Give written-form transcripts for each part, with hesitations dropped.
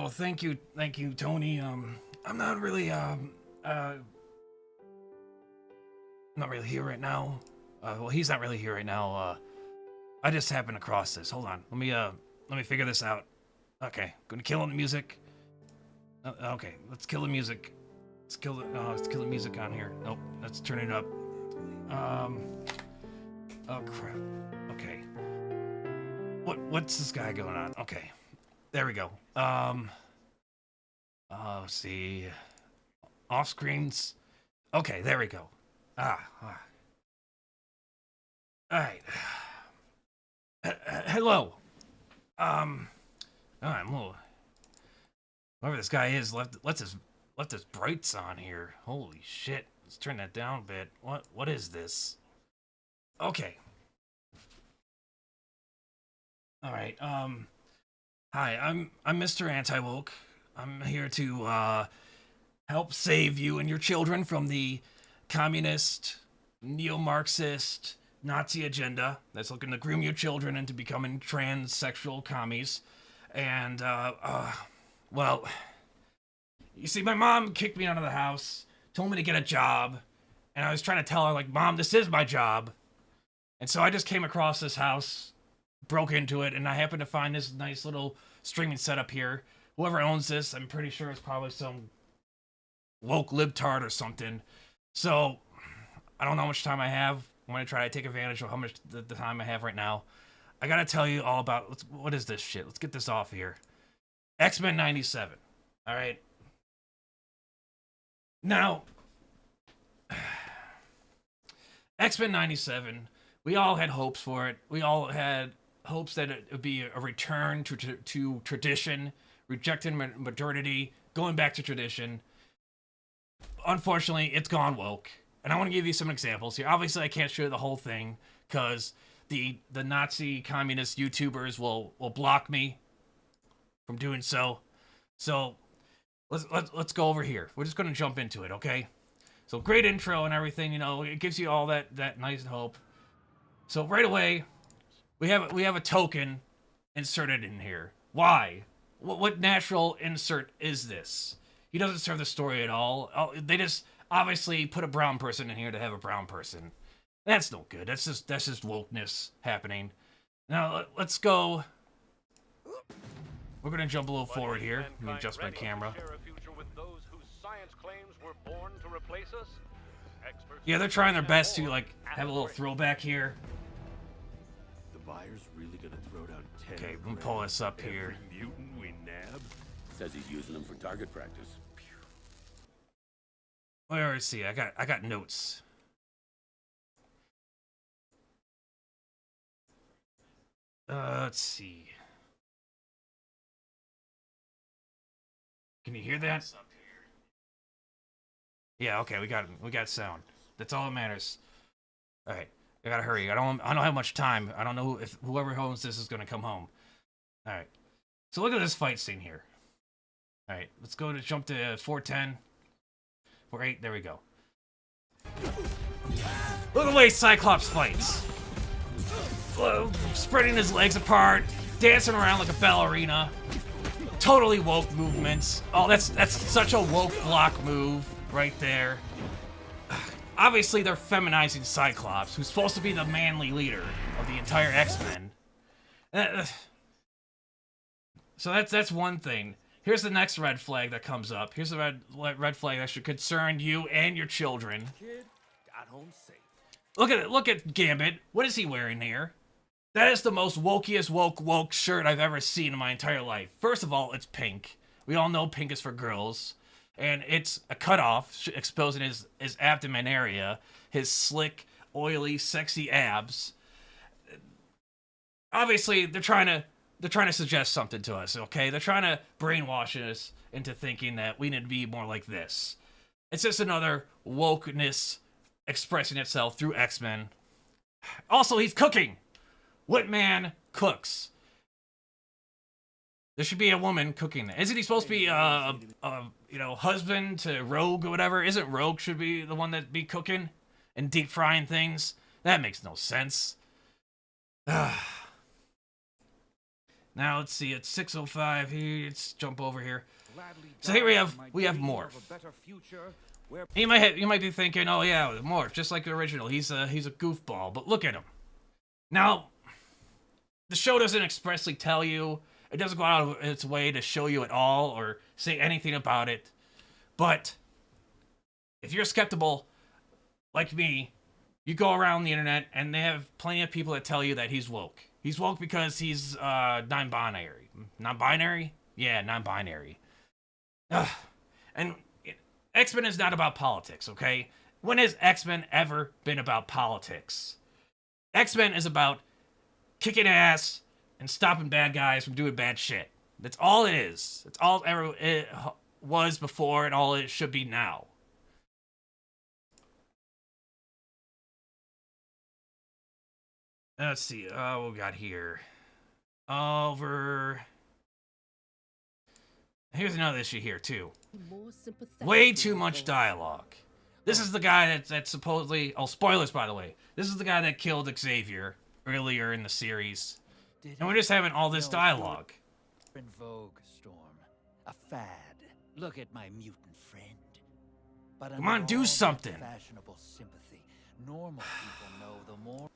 Oh, thank you, Tony. I'm not really, not really here right now. Well, he's not really here right now. I just happened across this. Hold on, let me figure this out. Okay, gonna kill the music. Okay, let's kill the music. Let's kill the music on here. Nope, let's turn it up. Oh crap. Okay. What's this guy going on? Okay, there we go. Let's see. Off screens. Okay, there we go. All right. Hello. I'm a little. Whoever this guy is left his brights on here. Holy shit! Let's turn that down a bit. What is this? Okay. All right. Hi. I'm Mr. Antiwoke. I'm here to help save you and your children from the communist, neo-Marxist, Nazi agenda that's looking to groom your children into becoming transsexual commies. And well, you see, my mom kicked me out of the house, told me to get a job, and I was trying to tell her, like, Mom, this is my job. And so I just came across this house, broke into it, and I happened to find this nice little streaming setup here. Whoever owns this, I'm pretty sure it's probably some woke libtard or something. So, I don't know how much time I have. I'm going to try to take advantage of how much the time I have right now. I got to tell you all about, what is this shit? Let's get this off here. Xmen 97. All right. Now, Xmen 97, we all had hopes for it. We all had hopes that it would be a return to tradition, rejecting modernity, going back to tradition. Unfortunately, it's gone woke. And I want to give you some examples here. Obviously, I can't show you the whole thing because the Nazi communist YouTubers will block me from doing so. So let's go over here. We're just going to jump into it, okay? So great intro and everything, you know, it gives you all that nice hope. So right away, we have a token inserted in here. Why? What natural insert is this? He doesn't serve the story at all. They just obviously put a brown person in here to have a brown person. That's no good. That's just wokeness happening. Now let's go. We're gonna jump a little forward here. Let me adjust my camera. Yeah, they're trying their best to like have a little throwback here. The buyer's really gonna throw down 10. Okay, we'll pull this up here. Mutant we nab. Says he's using them for target practice. Where is he? I got notes. Let's see. Can you hear that? Yeah, okay, we got sound. That's all that matters. All right, I gotta hurry. I don't have much time. I don't know if whoever owns this is gonna come home. All right, so look at this fight scene here. All right, let's go to jump to 410. 4-8, there we go. Look at the way Cyclops fights. Spreading his legs apart, dancing around like a ballerina. Totally woke movements. Oh, that's such a woke block move right there. Obviously, they're feminizing Cyclops, who's supposed to be the manly leader of the entire X-Men. So that's one thing. Here's the next red flag that comes up. Here's the red flag that should concern you and your children. Kid got home safe. Look at Gambit. What is he wearing here? That is the most wokiest woke shirt I've ever seen in my entire life. First of all, it's pink. We all know pink is for girls. And it's a cutoff exposing his abdomen area, his slick, oily, sexy abs. Obviously, they're trying to suggest something to us, okay? They're trying to brainwash us into thinking that we need to be more like this. It's just another wokeness expressing itself through X-Men. Also, he's cooking. What man cooks? There should be a woman cooking that. Isn't he supposed to be husband to Rogue or whatever? Isn't Rogue should be the one that be cooking and deep frying things? That makes no sense. Now let's see, it's 6:05 here. Let's jump over here. So here we have Morph. You might be thinking, oh yeah, Morph, just like the original. He's a goofball, but look at him. Now, the show doesn't expressly tell you. It doesn't go out of its way to show you at all or say anything about it. But if you're skeptical, like me, you go around the internet and they have plenty of people that tell you that he's woke. He's woke because he's non-binary. Non-binary? Yeah, non-binary. And X-Men is not about politics, okay? When has X-Men ever been about politics? X-Men is about kicking ass and stopping bad guys from doing bad shit. That's all it is. That's all it was before and all it should be now. Let's see. What we got here? Here's another issue here, too. Way too much dialogue. This is the guy that's supposedly... Oh, spoilers, by the way. This is the guy that killed Xavier earlier in the series. And we're just having all this dialogue. In vogue, Storm. A fad. Look at my mutant friend. But come on, do something. Fashionable sympathy. Normal people know the more...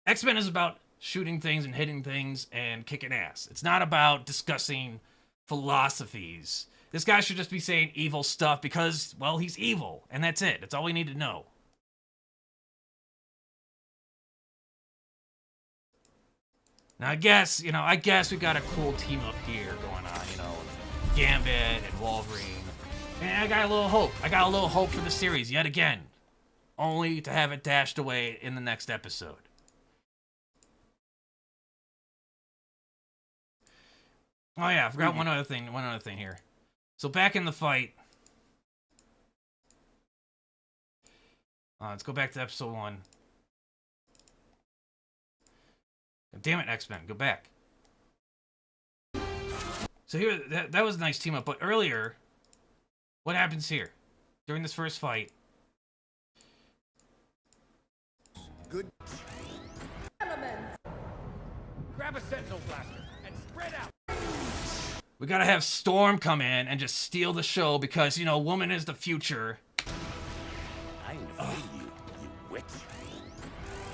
X-Men is about shooting things and hitting things and kicking ass. It's not about discussing philosophies. This guy should just be saying evil stuff because, well, he's evil. And that's it. That's all we need to know. Now, I guess we got a cool team up here going on, Gambit and Wolverine. And I got a little hope. I got a little hope for the series yet again. Only to have it dashed away in the next episode. Oh yeah, I forgot one other thing here. So back in the fight. Let's go back to episode 1. Damn it, X-Men, go back. So here, that was a nice team up, but earlier, what happens here? During this first fight. Good. Grab a sentinel blaster and spread out. We gotta have Storm come in and just steal the show because, woman is the future. I ain't afraid of you, you witch.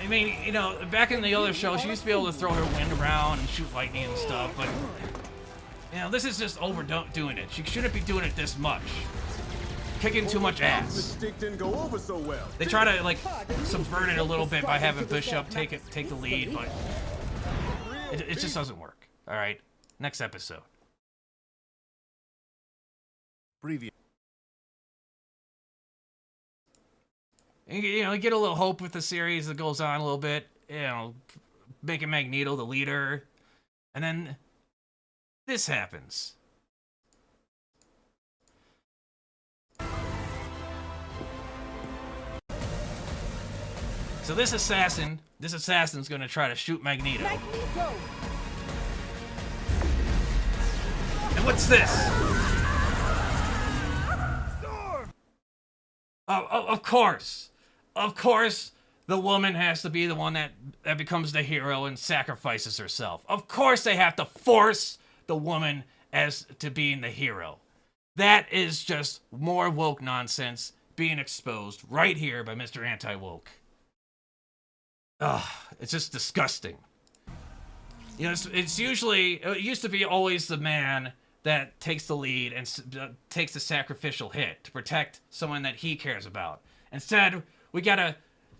I mean, back in the other show, she used to be able to throw her wind around and shoot lightning and stuff, but, this is just overdoing it. She shouldn't be doing it this much. Kicking too much ass. Didn't go over so well. They try to, subvert it a little bit by having Bishop take the lead, but it just doesn't work. All right, next episode. Previous. You get a little hope with the series that goes on a little bit. Making Magneto the leader, and then this happens. So this assassin's gonna try to shoot Magneto. And what's this? Of course, the woman has to be the one that becomes the hero and sacrifices herself. Of course they have to force the woman as to being the hero. That is just more woke nonsense being exposed right here by Mr. Antiwoke. Ugh, it's just disgusting. It used to be always the man that takes the lead and takes the sacrificial hit to protect someone that he cares about. Instead, we gotta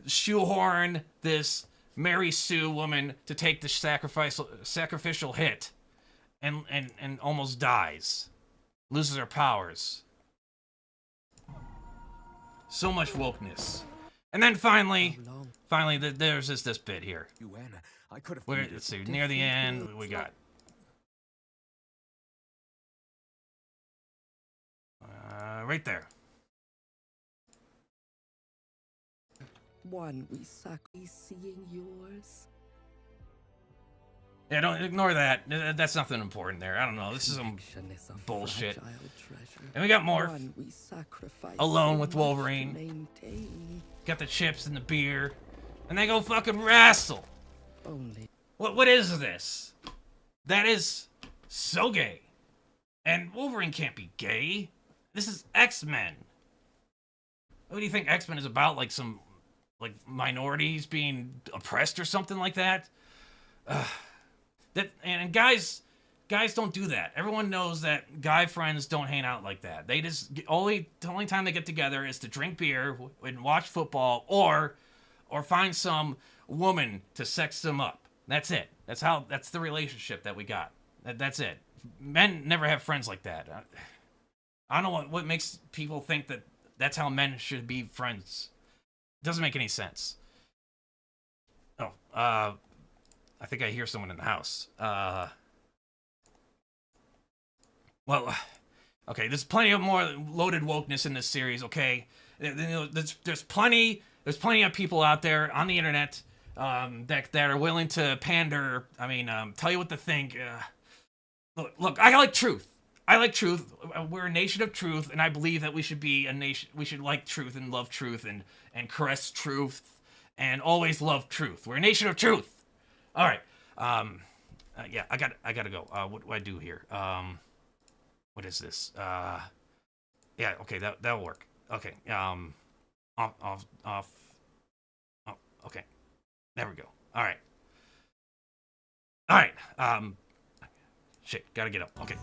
shoehorn this Mary Sue woman to take the sacrificial hit and almost dies. Loses her powers. So much wokeness. And then finally, there's this bit here. Let's see, near the end, we got... right there. One we sacrifice seeing yours. Yeah, don't ignore that. That's nothing important there. I don't know. This is some bullshit. And we got Morph. Alone with Wolverine. Got the chips and the beer. And they go fucking wrestle. What is this? That is so gay. And Wolverine can't be gay. This is X-Men. What do you think X-Men is about? Like some like minorities being oppressed or something like that? And guys don't do that. Everyone knows that guy friends don't hang out like that. They just the only time they get together is to drink beer and watch football or find some woman to sex them up. That's it. That's the relationship that we got. That's it. Men never have friends like that. I don't know what makes people think that that's how men should be friends. It doesn't make any sense. Oh, I think I hear someone in the house. Well, okay, there's plenty of more loaded wokeness in this series, okay? There's plenty of people out there on the internet that are willing to pander. I mean, tell you what to think. Look, I like truth. I like truth. We're a nation of truth, and I believe that we should be a nation. We should like truth and love truth and caress truth and always love truth. We're a nation of truth. All right. Yeah, I gotta go. What do I do here? What is this? Yeah, okay, that'll work. Okay. Off. Oh, okay. There we go. All right. Shit, gotta get up. Okay.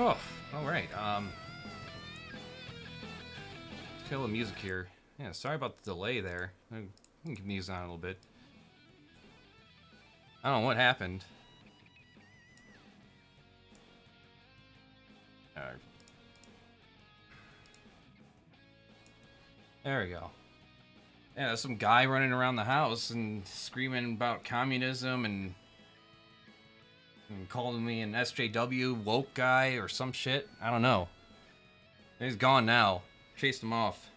Oh, all right. Kill the music here. Yeah, sorry about the delay there. I can keep music on a little bit. I don't know what happened. Alright. There we go. Yeah, there's some guy running around the house and screaming about communism and calling me an SJW woke guy or some shit. I don't know. He's gone now. Chased him off.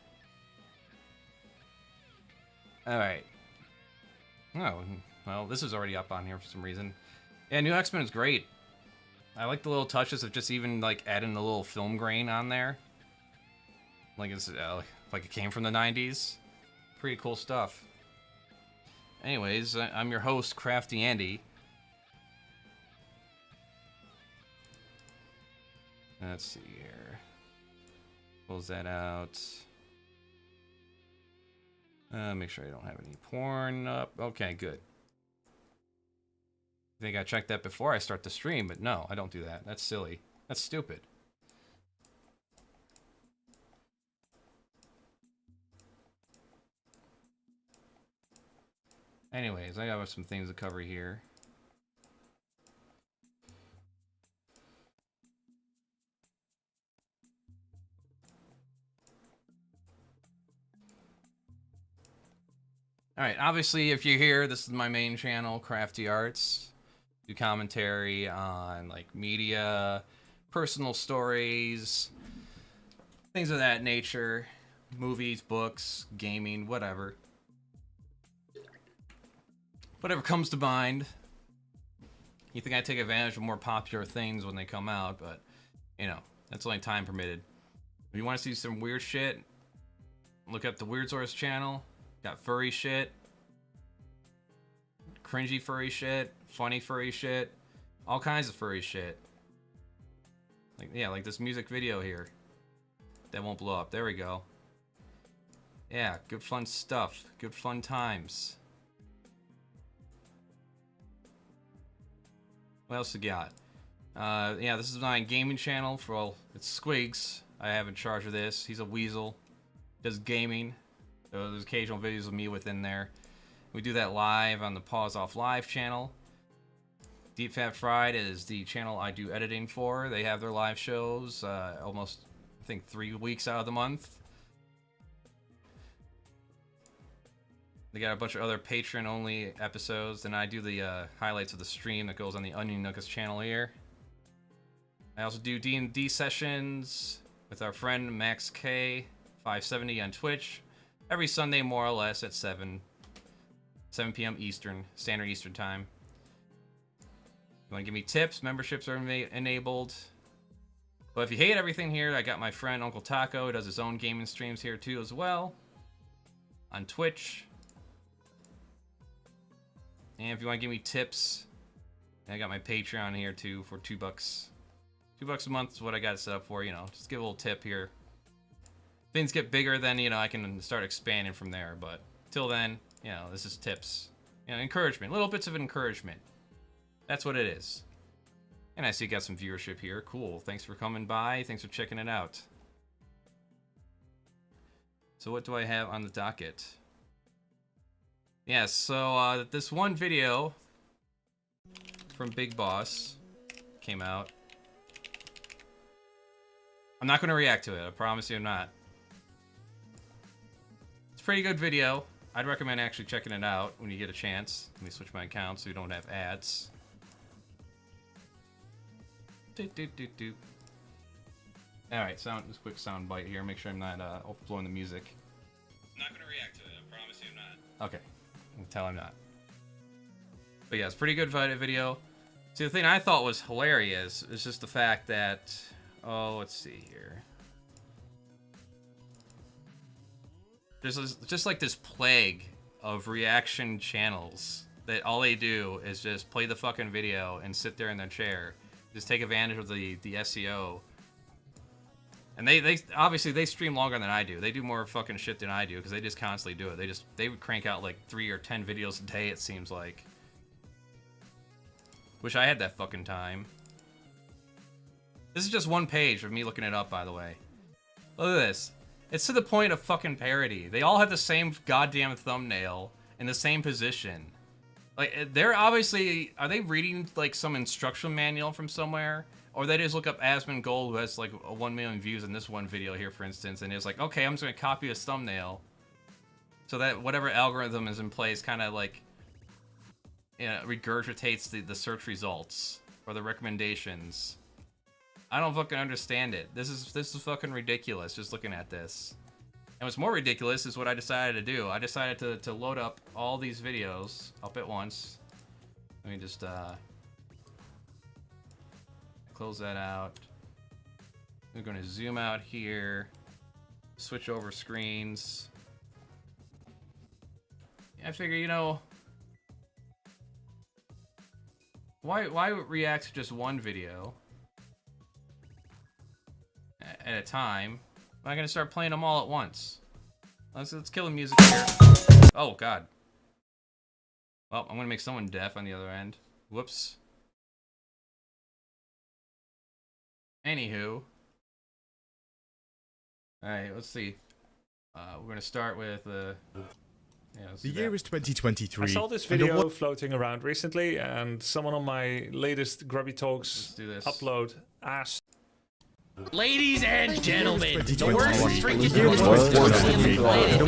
Alright. Oh, well, this is already up on here for some reason. Yeah, new X-Men is great. I like the little touches of just even, like, adding the little film grain on there. Like it's, like it came from the 90s. Pretty cool stuff. Anyways, I'm your host, CraftyAndy. Let's see here. Close that out. Make sure I don't have any porn up. Okay, good. I think I checked that before I start the stream, but no, I don't do that. That's silly. That's stupid. Anyways, I got some things to cover here. Alright, obviously if you're here, this is my main channel, Crafty Arts. Do commentary on like media, personal stories, things of that nature, movies, books, gaming, whatever. Whatever comes to mind. You think I take advantage of more popular things when they come out, but you know, that's only time permitted. If you want to see some weird shit, look up the Weird Source channel. Got furry shit, cringy furry shit, funny furry shit, all kinds of furry shit. Like, yeah, like this music video here. That won't blow up. There we go. Yeah, good fun stuff. Good fun times. What else we got? Yeah, this is my gaming channel for all. It's Squigs. I have in charge of this. He's a weasel. Does gaming. So there's occasional videos of me within there. We do that live on the Pause Off Live channel. Deep Fat Fried is the channel I do editing for. They have their live shows almost, I think, 3 weeks out of the month. They got a bunch of other Patreon-only episodes. Then I do the highlights of the stream that goes on the Onion Nuggets channel here. I also do D&D sessions with our friend Max K570 on Twitch. Every Sunday, more or less, at 7 p.m. Eastern, Standard Eastern Time. You want to give me tips? Memberships are enabled. But if you hate everything here, I got my friend Uncle Taco, who does his own gaming streams here too as well. On Twitch. And if you want to give me tips, I got my Patreon here too for $2. $2 a month is what I got it set up for, you know. Just give a little tip here. Things get bigger, then, you know, I can start expanding from there. But till then, you know, this is tips. You know, encouragement. Little bits of encouragement. That's what it is. And I see you got some viewership here. Cool. Thanks for coming by. Thanks for checking it out. So what do I have on the docket? Yeah, so this one video from Big Boss came out. I'm not going to react to it. I promise you I'm not. It's a pretty good video. I'd recommend actually checking it out when you get a chance. Let me switch my account so you don't have ads. Alright, just quick sound bite here. Make sure I'm not overblowing the music. I'm not going to react to it. I promise you I'm not. Okay. I can tell I'm not. But yeah, it's a pretty good video. See, the thing I thought was hilarious is just the fact that... Oh, let's see here. There's just like this plague of reaction channels that all they do is just play the fucking video and sit there in their chair. Just take advantage of the SEO. And they obviously they stream longer than I do. They do more fucking shit than I do because they just constantly do it. They would crank out like 3 or 10 videos a day, it seems like. Wish I had that fucking time. This is just one page of me looking it up, by the way. Look at this. It's to the point of fucking parody. They all have the same goddamn thumbnail in the same position. Like, they're obviously... Are they reading, like, some instructional manual from somewhere? Or they just look up Asmongold, who has, like, 1 million views in this one video here, for instance, and it's like, okay, I'm just gonna copy this thumbnail. So that whatever algorithm is in place kind of, like, you know, regurgitates the search results. Or the recommendations. I don't fucking understand it. This is fucking ridiculous, just looking at this. And what's more ridiculous is what I decided to do. I decided to load up all these videos up at once. Let me just close that out. We're going to zoom out here. Switch over screens. I figure, you know, why react to just one video at a time? I'm not gonna start playing them all at once. Let's kill the music here. Oh god. Well, I'm gonna make someone deaf on the other end. Whoops. Anywho. Alright, let's see. We're gonna start with yeah, the year is 2023. I saw this video floating around recently, and someone on my latest Grubby Talks upload asked. Ladies and gentlemen, the worst freaking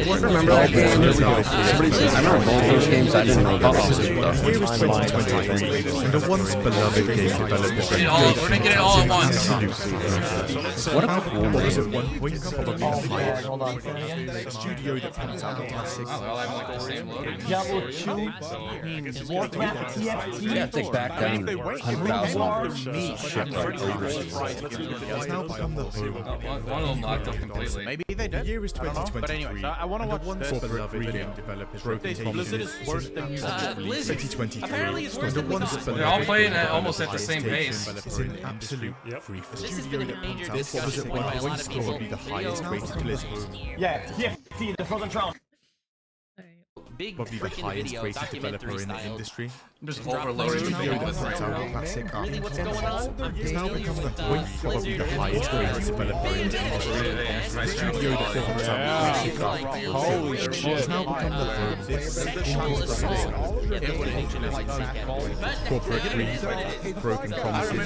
remember that game? I remember all those games. I didn't know about this stuff. The year is 2023, and the once beloved game developer. We're gonna get it all at once. What a cool name. Hold on. Studio that puts out the classic. Well, I have like the same loading. Yeah, take back down 100,000 shit right over. Now become the home. One of them locked up completely. Maybe they The did. year is 2023. But anyway, I want to watch once this. beloved game developers reputation Blizzard is worse than you. 2023. Apparently it's worse The than once Blizzard. beloved They're all playing game almost at the highest same taken pace. It's an absolute free for This has studio been a that major puts out what was at discussion one by a lot point of score people. be the highest rated Blizzard. Yeah, the Frozen Throne. Big Probably the freaking highest video, rated developer documentary in the style. industry. I'm just Drop overloaded Blizzard to begin now. with right Puts out now. classic Really, what's going on? It's now become the point probably the highest rated developer in the industry. Studio that puts out classic art. Holy It's shit. now become the home of this corporate greed, broken promises,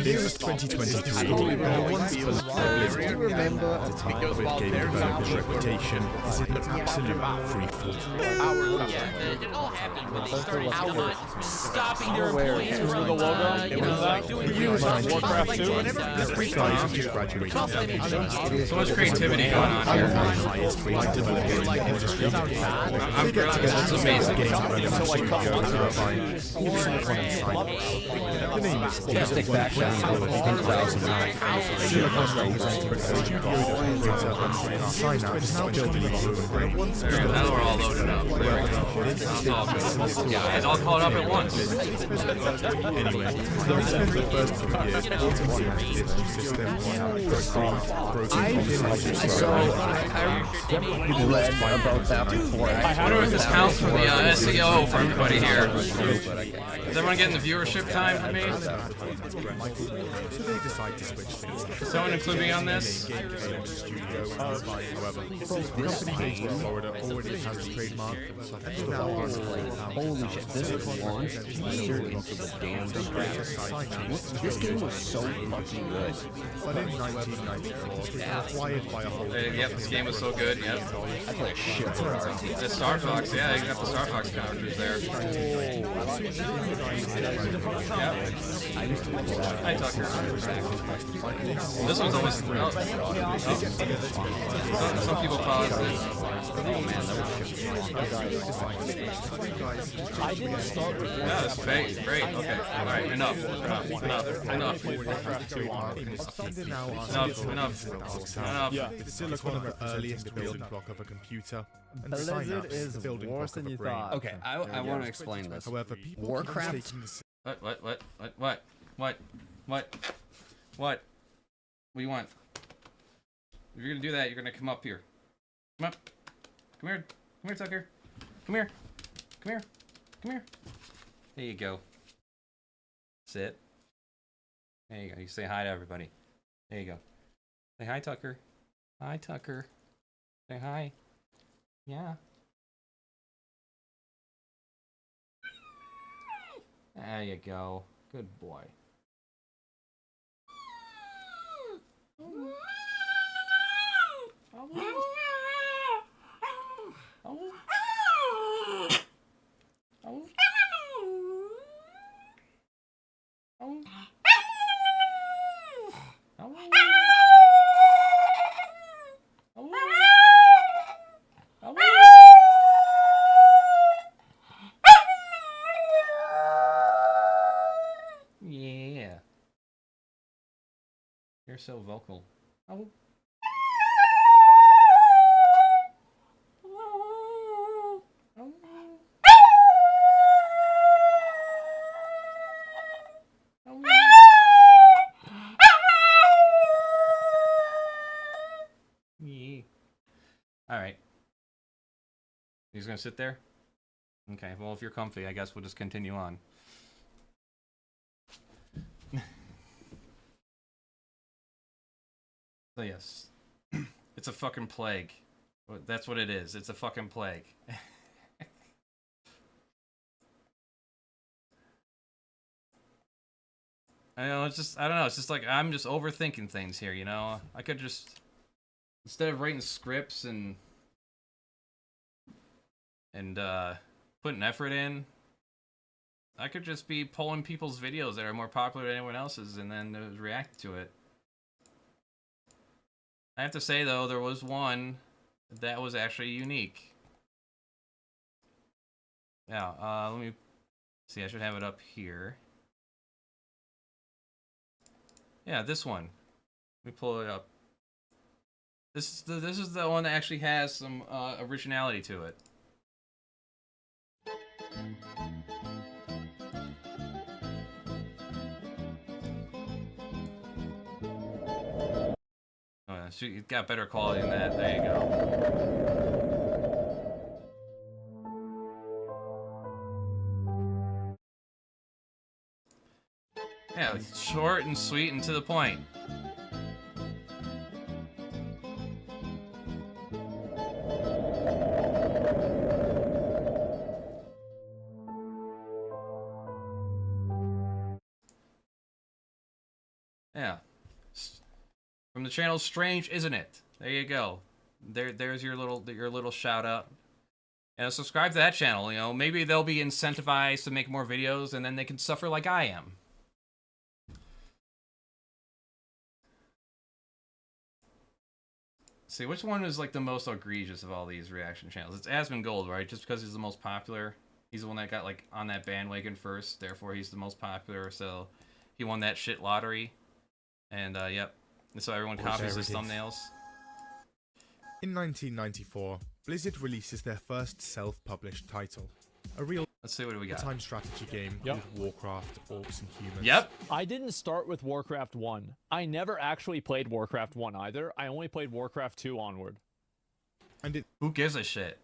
This is 2023, and the once beloved Blizzard, remember at the time of its game developer's reputation, is in absolute freefall. It all happened when they started stopping their employees from, doing Warcraft 2. The three guys have just graduated from the So much creativity going on here. highest rated developer in the industry. I'm They get together This to is make amazing. game development studio turbine, Silicon and Cyber. The name is Just take back down 100,000. Silicon representing the studio that operates Turbine. Synapse is now building its own brain. There, now we're all loaded up. That's all good. Guys, all caught up at once. Anyway, they spent the first 2 years porting Synapse to its new system, People read about that before. I wonder if this counts for the SEO for everybody here. Is everyone getting the viewership time for me? So they decide to switch things. Does someone include me on this? Game development studio Turbine, however, the company based in Florida already has a trademark, and is now Holy shit, this was launched immediately into the damn scratch. This game was so fucking good. But in 1994, it was acquired by a whole Yep, this game was so good. Yep. I played shit for it. The Star Fox, yeah, you got the Star Fox characters there. Yep. Hi, Tucker. This one's almost. Some people paused it. Oh man, that was yeah, that's great. Great. Okay. All right. Enough. It's silicon at the earliest building block of a computer, and Synapse is the building block of a brain. Okay, I want to explain this. However, people Warcraft. mistaking the What do you want? If you're gonna do that, you're gonna come up here. Come up. Come here, Tucker. Come here. There you go. Sit. There you go. You say hi to everybody. There you go. Say hi, Tucker. Hi, Tucker. Say hi. Yeah. There you go. Good boy. Yeah. You're so vocal. Oh. Yeah. All right. He's gonna sit there? Okay, well, if you're comfy, I guess we'll just continue on. So yes, it's a fucking plague. That's what it is. It's a fucking plague. I know, it's just, I don't know, it's just like, I'm just overthinking things here, you know? I could just, instead of writing scripts and putting effort in, I could just be pulling people's videos that are more popular than anyone else's and then react to it. I have to say, though, there was one that was actually unique. Yeah, let me see, I should have it up here. Yeah, this one. Let me pull it up. This is the one that actually has some originality to it. Oh, yeah, it's got better quality than that. There you go. Yeah, it's short and sweet and to the point. Yeah. From the channel Strange, Isn't It? There you go. There's your little shout out. And subscribe to that channel, you know, maybe they'll be incentivized to make more videos and then they can suffer like I am. See, which one is like the most egregious of all these reaction channels? It's Asmongold, right? Just because he's the most popular. He's the one that got like on that bandwagon first, therefore he's the most popular, so he won that shit lottery. And yep. And so everyone copies his thumbnails. In 1994, Blizzard releases their first self-published title. A real Let's see what we got. time strategy game with Warcraft, orcs, and humans. Yep. I didn't start with Warcraft 1. I never actually played Warcraft 1 either. I only played Warcraft 2 onward. And who gives a shit?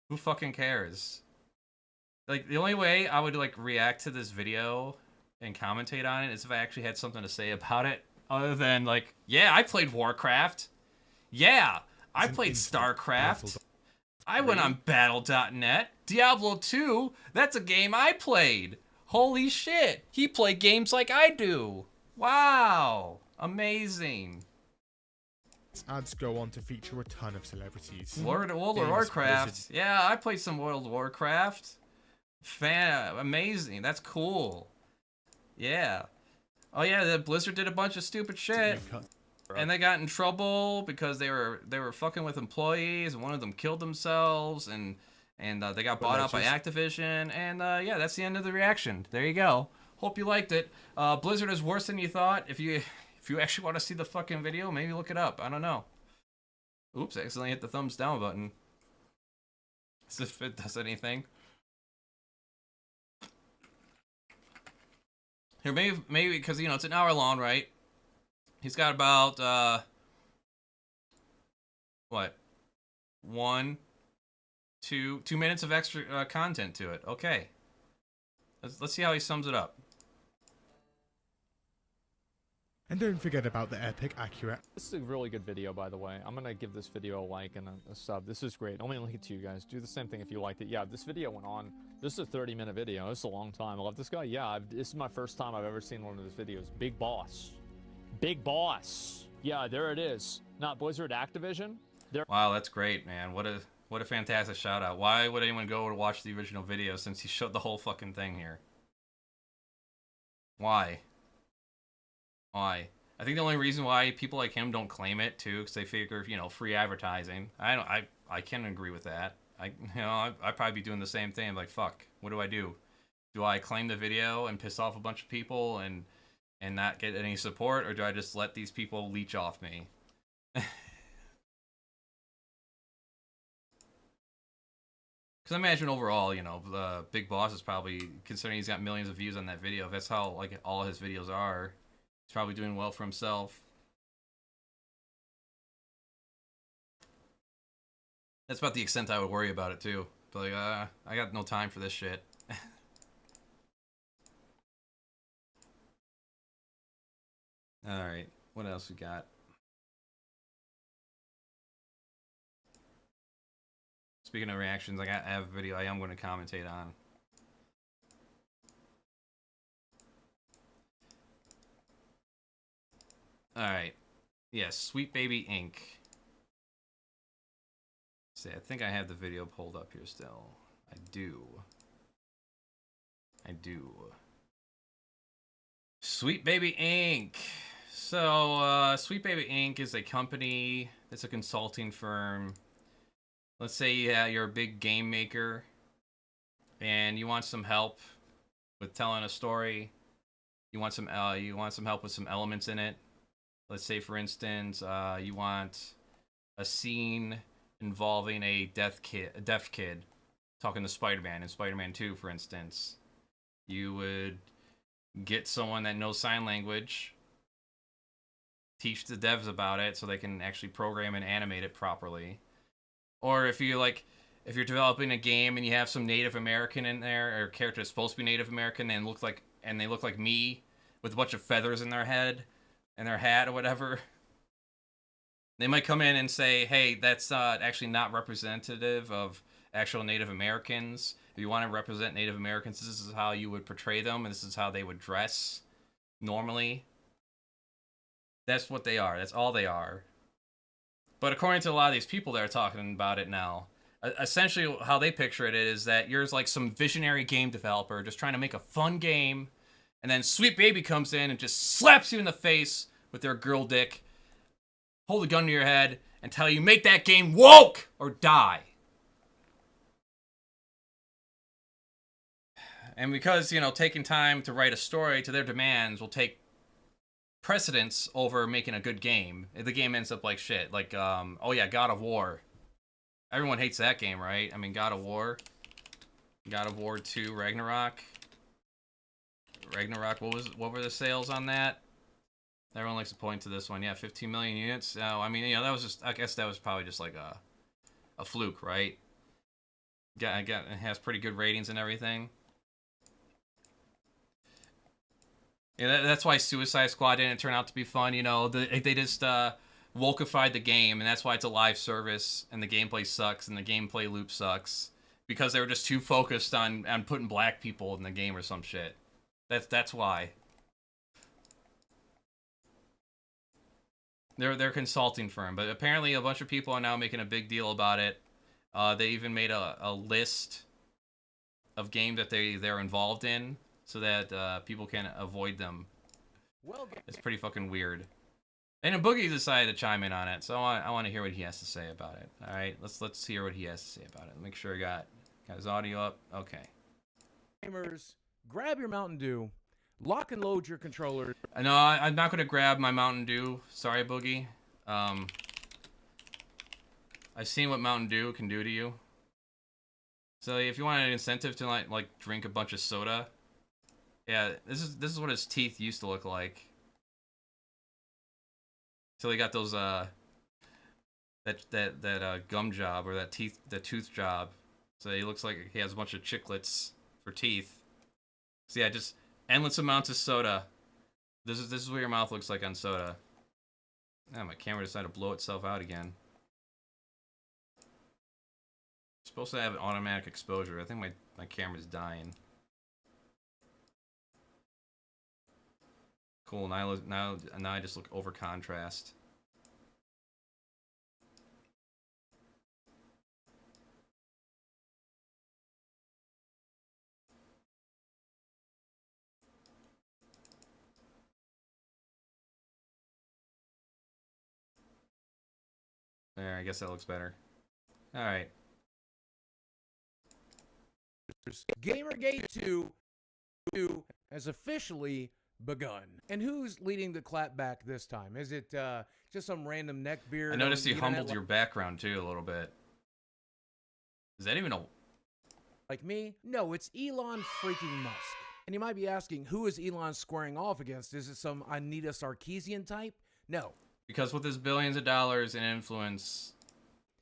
Who fucking cares? Like, the only way I would, like, react to this video and commentate on it is if I actually had something to say about it. Other than, like, yeah, I played Warcraft. Yeah, I played StarCraft. I went on Battle.net. Diablo 2, that's a game I played. Holy shit, he played games like I do. Wow, amazing. Ads go on to feature a ton of celebrities. World of Warcraft. Yeah, I played some World of Warcraft. Amazing, that's cool. Yeah. Oh yeah, the Blizzard did a bunch of stupid shit. And they got in trouble because they were fucking with employees, and one of them killed themselves, and they got bought out by Activision, and yeah, that's the end of the reaction. There you go. Hope you liked it. Blizzard is worse than you thought. If you actually want to see the fucking video, maybe look it up. I don't know. Oops, I accidentally hit the thumbs down button. As if it does anything. Here, maybe because, you know, it's an hour long, right? He's got about, what? 2 minutes of extra content to it. Okay. Let's see how he sums it up. And don't forget about the epic, accurate. This is a really good video, by the way. I'm gonna give this video a like and a sub. This is great. Let me link it to you guys. Do the same thing if you liked it. Yeah, this video went on. This is a 30-minute video. This is a long time. I love this guy. Yeah, this is my first time I've ever seen one of his videos. Big Boss. Big Boss. Yeah, there it is. Not Blizzard, Activision. Wow, that's great, man. What a fantastic shout out. Why would anyone go to watch the original video since he showed the whole fucking thing here? Why? Why? I think the only reason why people like him don't claim it too, because they figure, you know, free advertising. I can agree with that. I'd probably be doing the same thing. I'm like, fuck, what do I do? Do I claim the video and piss off a bunch of people and not get any support, or do I just let these people leech off me? Because I imagine overall, you know, the Big Boss is probably, considering he's got millions of views on that video, if that's how, like, all his videos are, he's probably doing well for himself. That's about the extent I would worry about it, too. But, like, I got no time for this shit. Alright, what else we got? Speaking of reactions, I have a video I am going to commentate on. Alright. Yes, Sweet Baby Inc. See, I think I have the video pulled up here still. I do. I do. Sweet Baby Inc. So, Sweet Baby Inc. is a company, it's a consulting firm. Let's say you're a big game maker and you want some help with telling a story. You want some help with some elements in it. Let's say, for instance, you want a scene involving a deaf kid talking to Spider-Man in Spider-Man 2, for instance. You would get someone that knows sign language, teach the devs about it so they can actually program and animate it properly. Or if you're developing a game and you have some Native American in there, or a character that's supposed to be Native American and they look like me with a bunch of feathers in their head and their hat or whatever, they might come in and say, hey, that's actually not representative of actual Native Americans. If you want to represent Native Americans, this is how you would portray them, and this is how they would dress normally. That's what they are. That's all they are. But according to a lot of these people that are talking about it now, essentially how they picture it is that you're like some visionary game developer just trying to make a fun game, and then Sweet Baby comes in and just slaps you in the face with their girl dick, hold a gun to your head, and tell you, make that game woke or die. And because, you know, taking time to write a story to their demands will take precedence over making a good game. The game ends up like shit. Like, oh yeah, God of War. Everyone hates that game, right? I mean, God of War 2, Ragnarok, what were the sales on that? Everyone likes to point to this one. Yeah, 15 million units. No, I mean, you know, that was just, I guess that was probably just like a fluke, right? It has pretty good ratings and everything. Yeah, that's why Suicide Squad didn't turn out to be fun. You know, they just wokified the game, and that's why it's a live service, and the gameplay sucks, and the gameplay loop sucks, because they were just too focused on putting black people in the game or some shit. That's why. They're a consulting firm, but apparently a bunch of people are now making a big deal about it. They even made a list of games that they're involved in, so that people can avoid them. It's pretty fucking weird. And Boogie decided to chime in on it, so I want to hear what he has to say about it. All right, let's hear what he has to say about it. Make sure I got his audio up. Okay. Gamers, grab your Mountain Dew, lock and load your controller. No, I'm not gonna grab my Mountain Dew. Sorry, Boogie. I've seen what Mountain Dew can do to you. So if you want an incentive to like drink a bunch of soda. Yeah, this is what his teeth used to look like. Till he got those that gum job, or that tooth job. So he looks like he has a bunch of chiclets for teeth. So yeah, just endless amounts of soda. This is what your mouth looks like on soda. Ah, my camera decided to blow itself out again. It's supposed to have an automatic exposure. I think my camera's dying. Cool. Now I just look over contrast. There, I guess that looks better. All right. Gamergate 2 has officially begun. And who's leading the clapback this time? Is it just some random neckbeard? I noticed you humbled your background too a little bit. Is that even a... Like me? No, it's Elon freaking Musk. And you might be asking, who is Elon squaring off against? Is it some Anita Sarkeesian type? No. Because with his billions of dollars in influence,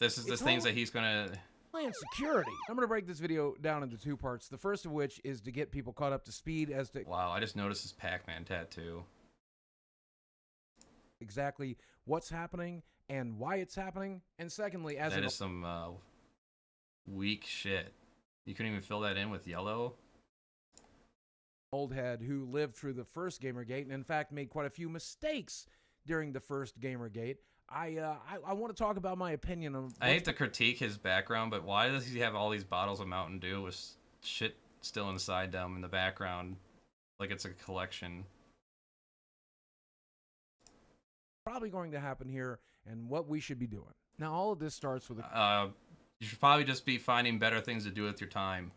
this is the things that he's gonna... Land security. I'm going to break this video down into two parts. The first of which is to get people caught up to speed as to... Wow, I just noticed his Pac-Man tattoo. Exactly what's happening and why it's happening. And secondly, as that is some weak shit. You couldn't even fill that in with yellow? Old head who lived through the first Gamergate and in fact made quite a few mistakes during the first Gamergate. I want to talk about my opinion on... I hate to critique his background, but why does he have all these bottles of Mountain Dew with shit still inside them in the background? Like it's a collection. Probably going to happen here and what we should be doing. Now, all of this starts with a... you should probably just be finding better things to do with your time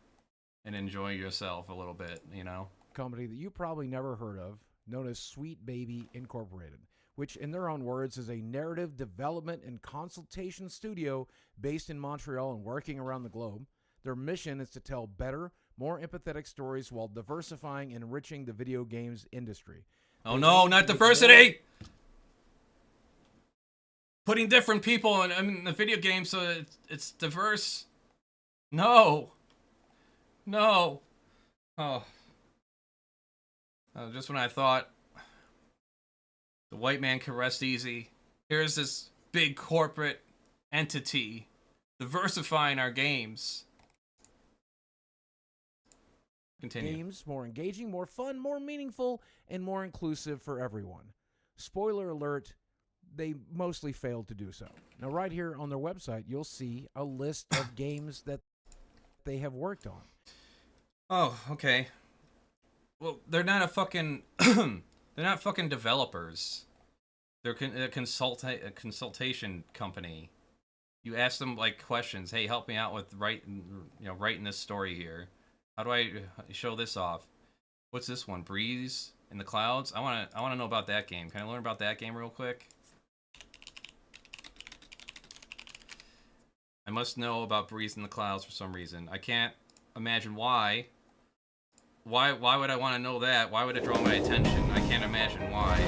and enjoying yourself a little bit, you know? Company that you probably never heard of, known as Sweet Baby Incorporated, which in their own words is a narrative development and consultation studio based in Montreal and working around the globe. Their mission is to tell better, more empathetic stories while diversifying and enriching the video games industry. Oh no, not diversity! Putting different people in the video game so it's diverse. No. No. Oh. Just when I thought the white man can rest easy, here's this big corporate entity diversifying our games. Continue. Games more engaging, more fun, more meaningful, and more inclusive for everyone. Spoiler alert, they mostly failed to do so. Now, right here on their website, you'll see a list of games that they have worked on. Oh, okay. Well, they're not a fucking... They're not fucking developers. They're a consultation company. You ask them like questions. Hey, help me out with writing this story here. How do I show this off? What's this one? Breeze in the Clouds? I wanna know about that game. Can I learn about that game real quick? I must know about Breeze in the Clouds for some reason. I can't imagine why. Why would I want to know that? Why would it draw my attention? I can't imagine why.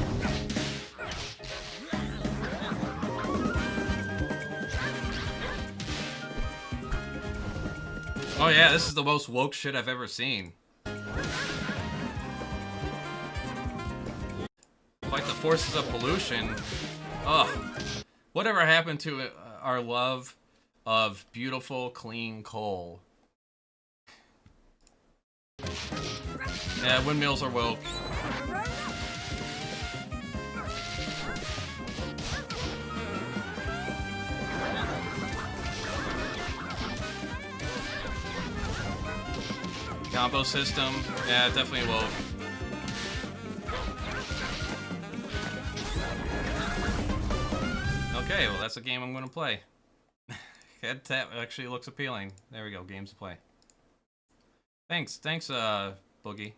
Oh yeah, this is the most woke shit I've ever seen. Fight the forces of pollution. Ugh. Whatever happened to our love of beautiful, clean coal? Yeah, windmills are woke. Combo system, yeah, definitely woke. Okay, well that's a game I'm gonna play. That actually looks appealing. There we go, games to play. Thanks, Boogie.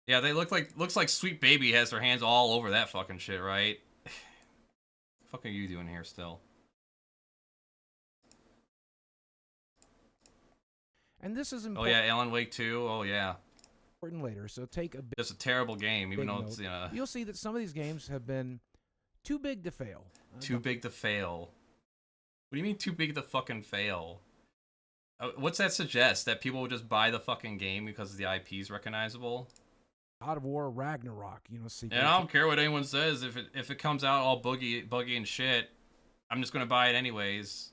Yeah, they looks like Sweet Baby has their hands all over that fucking shit, right? What the fuck are you doing here still? And this is important. Oh yeah, Alan Wake 2. Oh yeah. Important later, so take a bit. It's a terrible game, even though it's You'll see that some of these games have been too big to fail. Too big to fail. What do you mean too big to fucking fail? What's that suggest? That people will just buy the fucking game because the IP is recognizable? God of War Ragnarok, you know, sequel. And I don't care what anyone says. If it comes out all buggy and shit, I'm just gonna buy it anyways.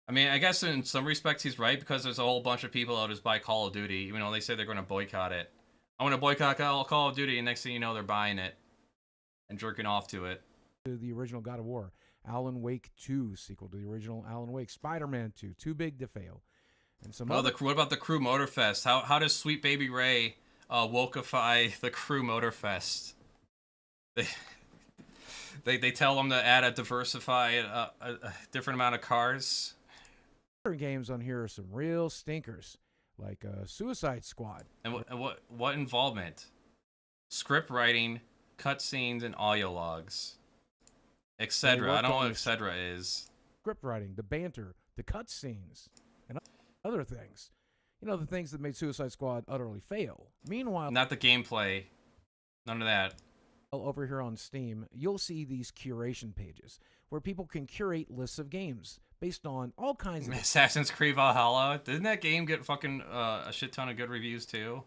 I mean, I guess in some respects he's right, because there's a whole bunch of people that'll just buy Call of Duty, even though they say they're gonna boycott it. I want to boycott Call of Duty, and next thing you know, they're buying it and jerking off to it. The original God of War, Alan Wake 2 sequel to the original Alan Wake, Spider-Man 2, too big to fail. And some what about the Crew Motorfest? How does Sweet Baby Ray wokify the Crew Motorfest? They tell them to add a different amount of cars. Games on here are some real stinkers, like Suicide Squad. And what involvement? Script writing, cutscenes, and audio logs, etc. I don't know what etc. is. Script writing, the banter, the cutscenes, and other things. You know, the things that made Suicide Squad utterly fail. Meanwhile, not the gameplay. None of that. Over here on Steam, you'll see these curation pages where people can curate lists of games based on all kinds of... Assassin's Creed Valhalla? Didn't that game get fucking a shit ton of good reviews too?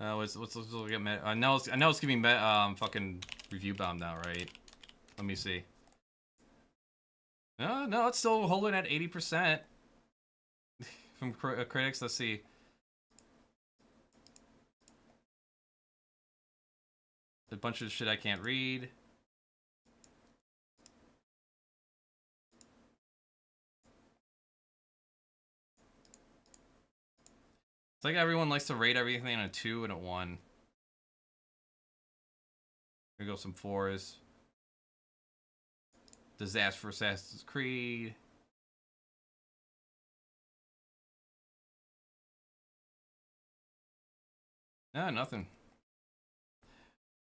Let's look at... I know it's giving fucking review bomb now, right? Let me see. No, it's still holding at 80%. From critics, let's see. A bunch of shit I can't read. It's like everyone likes to rate everything a 2 and a 1. Here go some 4s. Disaster for Assassin's Creed. No, nothing.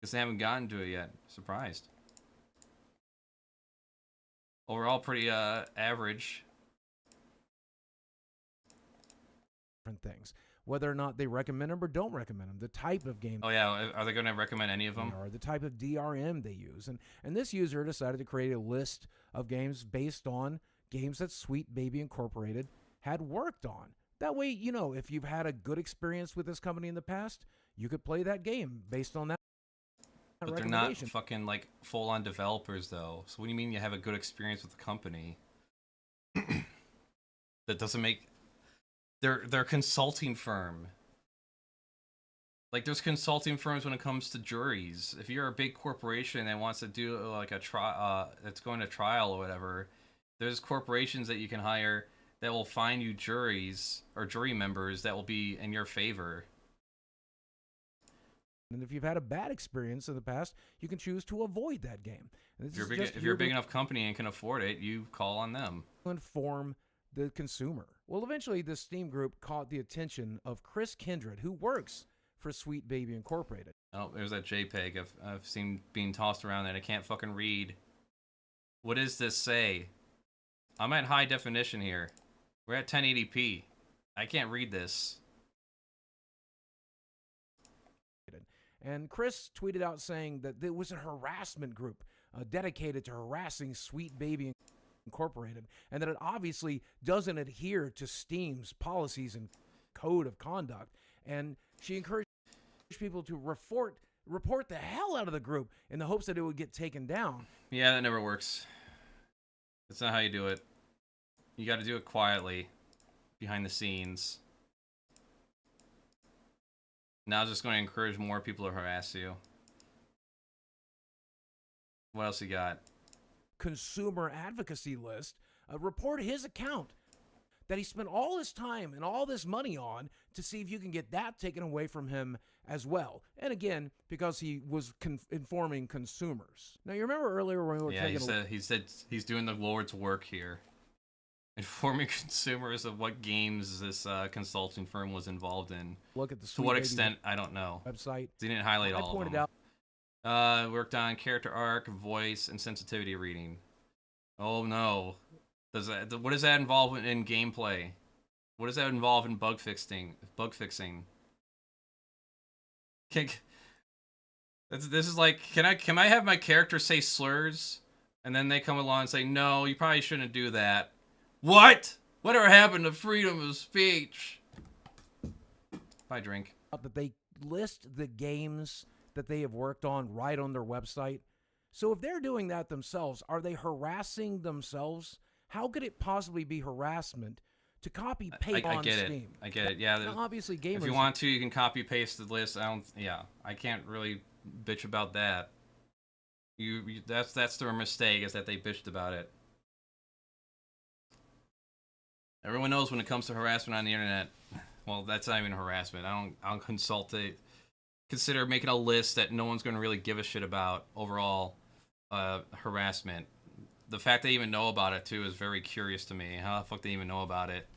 Guess they haven't gotten to it yet. Surprised. Overall, pretty average. Different things. Whether or not they recommend them or don't recommend them, the type of game. Oh yeah, are they going to recommend any of them? Or the type of DRM they use, and this user decided to create a list of games based on games that Sweet Baby Incorporated had worked on. That way, you know, if you've had a good experience with this company in the past, you could play that game based on that. But they're not fucking like full-on developers, though. So what do you mean you have a good experience with the company? That doesn't make... They're a consulting firm. Like, there's consulting firms when it comes to juries. If you're a big corporation that wants to do like a trial, that's going to trial or whatever, there's corporations that you can hire that will find you juries or jury members that will be in your favor. And if you've had a bad experience in the past, you can choose to avoid that game. If you're a big enough company and can afford it, you call on them. Inform the consumer. Well, eventually, this Steam group caught the attention of Chris Kindred, who works for Sweet Baby Incorporated. Oh, there's that JPEG I've seen being tossed around that I can't fucking read. What does this say? I'm at high definition here. We're at 1080p. I can't read this. And Chris tweeted out saying that there was a harassment group dedicated to harassing Sweet Baby Incorporated, and that it obviously doesn't adhere to Steam's policies and code of conduct. And she encouraged people to report the hell out of the group in the hopes that it would get taken down. Yeah, that never works. That's not how you do it. You got to do it quietly, behind the scenes. Now it's just going to encourage more people to harass you. What else you got? Consumer advocacy list, report his account that he spent all his time and all this money on to see if you can get that taken away from him as well. And again, because he was informing consumers. Now, you remember earlier when we were taking he said he's doing the Lord's work here. Informing consumers of what games this consulting firm was involved in. Look at the to what extent, I don't know. Website. He didn't highlight all of them. I pointed out. Worked on character arc, voice, and sensitivity reading. Oh no. What does that involve in gameplay? What does that involve in bug fixing? This is like, can I have my character say slurs And then they come along and say, no, you probably shouldn't do that. What? Whatever happened to freedom of speech? Bye, drink. That they list the games that they have worked on right on their website. So if they're doing that themselves, are they harassing themselves? How could it possibly be harassment to copy paste on Steam? I get it. Yeah. Now, obviously, gamers. If you want to, you can copy paste the list. I can't really bitch about that. That's their mistake, is that they bitched about it. Everyone knows when it comes to harassment on the internet. Well, that's not even harassment. I don't consider making a list that no one's going to really give a shit about overall harassment. The fact they even know about it too is very curious to me. How the fuck they even know about it?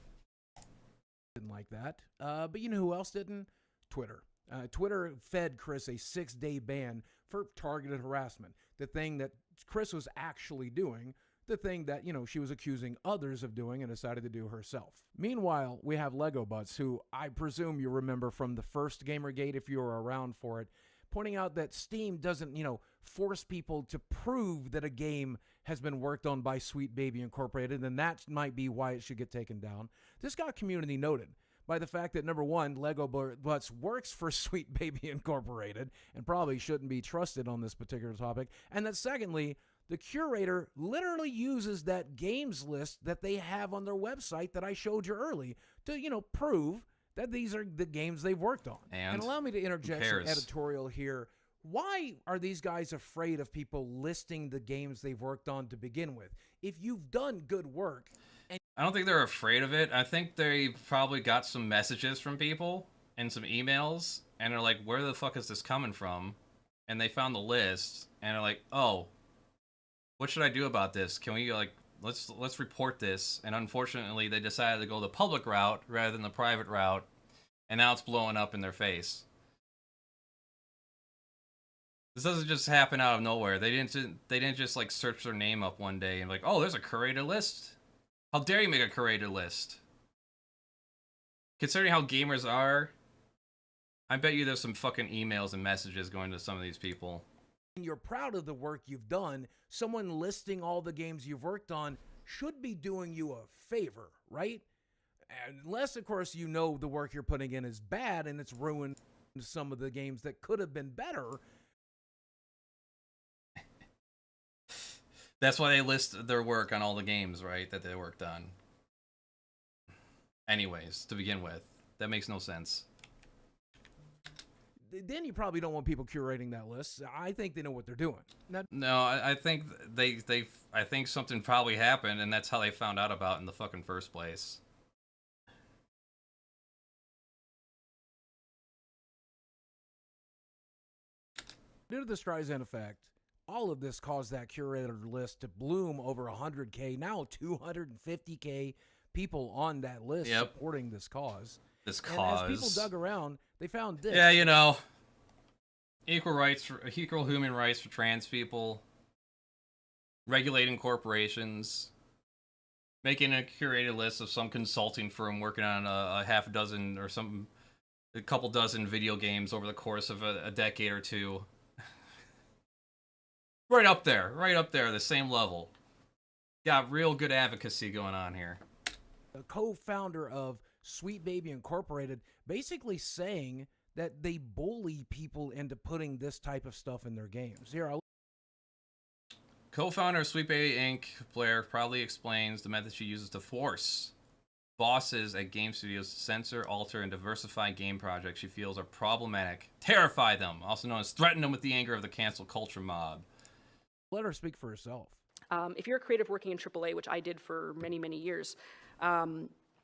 Didn't like that. But you know who else didn't? Twitter. Twitter fed Chris a 6-day ban for targeted harassment. The thing that Chris was actually doing, the thing that, you know, she was accusing others of doing and decided to do herself. Meanwhile, we have Lego Butts, who I presume you remember from the first Gamergate if you were around for it, pointing out that Steam doesn't, you know, force people to prove that a game has been worked on by Sweet Baby Incorporated, and that might be why it should get taken down. This got community noted by the fact that, number one, Lego Butts works for Sweet Baby Incorporated and probably shouldn't be trusted on this particular topic, and that secondly, the curator literally uses that games list that they have on their website that I showed you early to, you know, prove that these are the games they've worked on. And allow me to interject some editorial here. Why are these guys afraid of people listing the games they've worked on to begin with? If you've done good work... I don't think they're afraid of it. I think they probably got some messages from people and some emails, and they're like, where the fuck is this coming from? And they found the list, and they're like, oh, what should I do about this? Can we, like, let's report this? And unfortunately, they decided to go the public route rather than the private route, and now it's blowing up in their face. This doesn't just happen out of nowhere. They didn't just like search their name up one day and like, oh, there's a curator list. How dare you make a curator list? Considering how gamers are, I bet you there's some fucking emails and messages going to some of these people. You're proud of the work you've done. Someone listing all the games you've worked on should be doing you a favor, right? Unless, of course, you know the work you're putting in is bad and it's ruined some of the games that could have been better. That's why they list their work on all the games, right, that they worked on. Anyways, to begin with, that makes no sense. Then you probably don't want people curating that list. I think they know what they're doing. No, I think I think something probably happened, and that's how they found out about it in the fucking first place. Due to the Streisand effect, all of this caused that curator list to bloom over 100K, now 250K people on that list supporting this cause. This cause. And as people dug around, they found this. Yeah, you know, equal human rights for trans people, regulating corporations, making a curated list of some consulting firm working on a half a dozen or a couple dozen video games over the course of a decade or two. Right up there, the same level. Got real good advocacy going on here. The co-founder of Sweet Baby Incorporated basically saying that they bully people into putting this type of stuff in their games. Here, co-founder of Sweet Baby Inc., Blair, proudly explains the method she uses to force bosses at game studios to censor, alter, and diversify game projects she feels are problematic, terrify them, also known as threaten them with the anger of the cancel culture mob. Let her speak for herself. If you're a creative working in AAA, which I did for many, many years,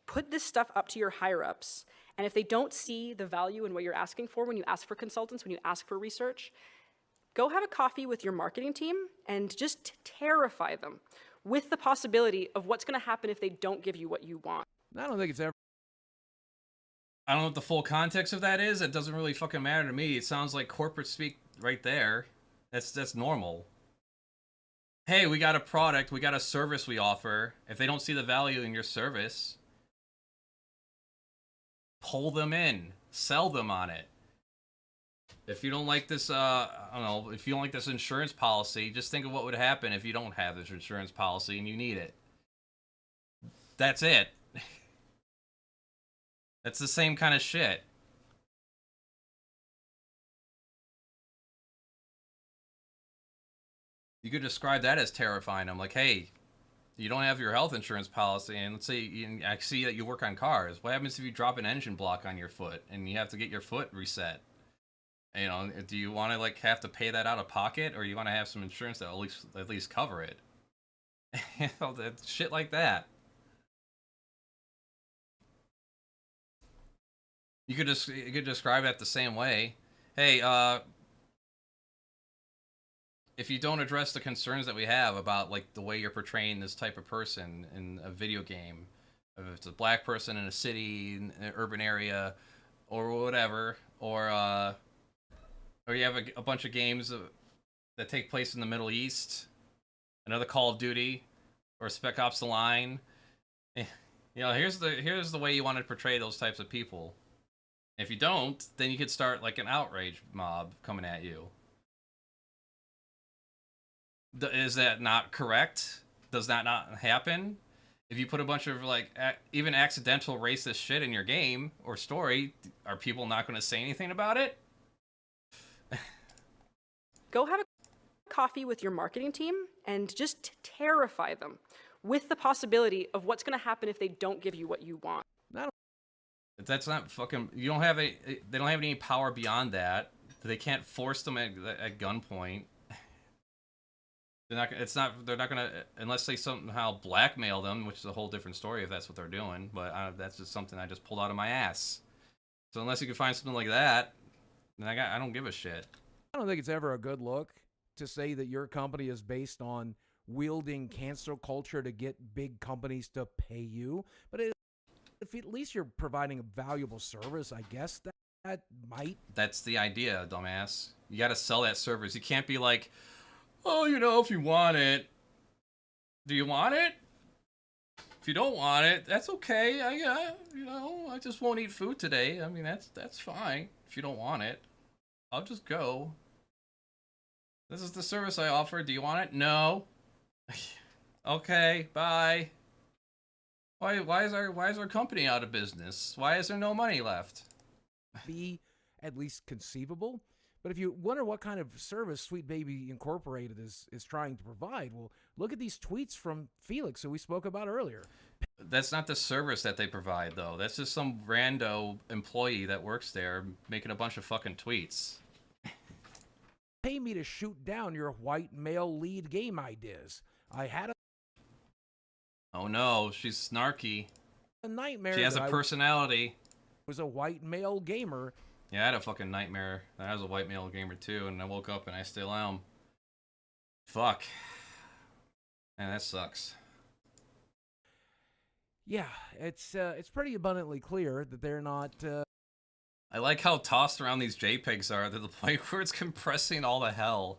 put this stuff up to your higher-ups, and if they don't see the value in what you're asking for when you ask for consultants, when you ask for research, go have a coffee with your marketing team and just terrify them with the possibility of what's going to happen if they don't give you what you want. I don't think it's ever... I don't know what the full context of that is. It doesn't really fucking matter to me. It sounds like corporate speak right there. That's normal. Hey, we got a product, we got a service we offer. If they don't see the value in your service, pull them in, sell them on it. If you don't like this, I don't know, if you don't like this insurance policy, just think of what would happen if you don't have this insurance policy and you need it. That's it. That's the same kind of shit. You could describe that as terrifying. I'm like, hey, you don't have your health insurance policy, and let's say I see that you work on cars. What happens if you drop an engine block on your foot and you have to get your foot reset? You know, do you want to like have to pay that out of pocket, or you want to have some insurance that at least cover it? You know, shit like that. You could describe that the same way. Hey, if you don't address the concerns that we have about like the way you're portraying this type of person in a video game, if it's a black person in a city, in an urban area, or whatever, or you have a bunch of games that take place in the Middle East, another Call of Duty, or Spec Ops: The Line. You know, here's the way you want to portray those types of people. If you don't, then you could start like an outrage mob coming at you. Is that not correct? Does that not happen? If you put a bunch of like even accidental racist shit in your game or story, are people not going to say anything about it? Go have a coffee with your marketing team and just terrify them with the possibility of what's going to happen if they don't give you what you want. That's not fucking. You don't have a. They don't have any power beyond that. They can't force them at gunpoint. They're not. It's not. They're not gonna unless they somehow blackmail them, which is a whole different story if that's what they're doing. But that's just something I just pulled out of my ass. So unless you can find something like that, then I don't give a shit. I don't think it's ever a good look to say that your company is based on wielding cancel culture to get big companies to pay you. But if at least you're providing a valuable service, I guess that might. That's the idea, dumbass. You got to sell that service. You can't be like, oh, you know, if you want it. Do you want it? If you don't want it, that's okay. I just won't eat food today. I mean, that's fine. If you don't want it, I'll just go. This is the service I offer. Do you want it? No. Okay, bye. Why is our company out of business? Why is there no money left? Be at least conceivable. But if you wonder what kind of service Sweet Baby Incorporated is trying to provide, well, look at these tweets from Felix, who we spoke about earlier. That's not the service that they provide, though. That's just some rando employee that works there making a bunch of fucking tweets. Pay me to shoot down your white male lead game ideas. I had a... Oh no, she's snarky. A nightmare. She has a personality. Was a white male gamer. Yeah, I had a fucking nightmare. I was a white male gamer too, and I woke up and I still am. Fuck. Man, that sucks. Yeah, it's pretty abundantly clear that they're not. I like how tossed around these JPEGs are to the point where it's compressing all the hell.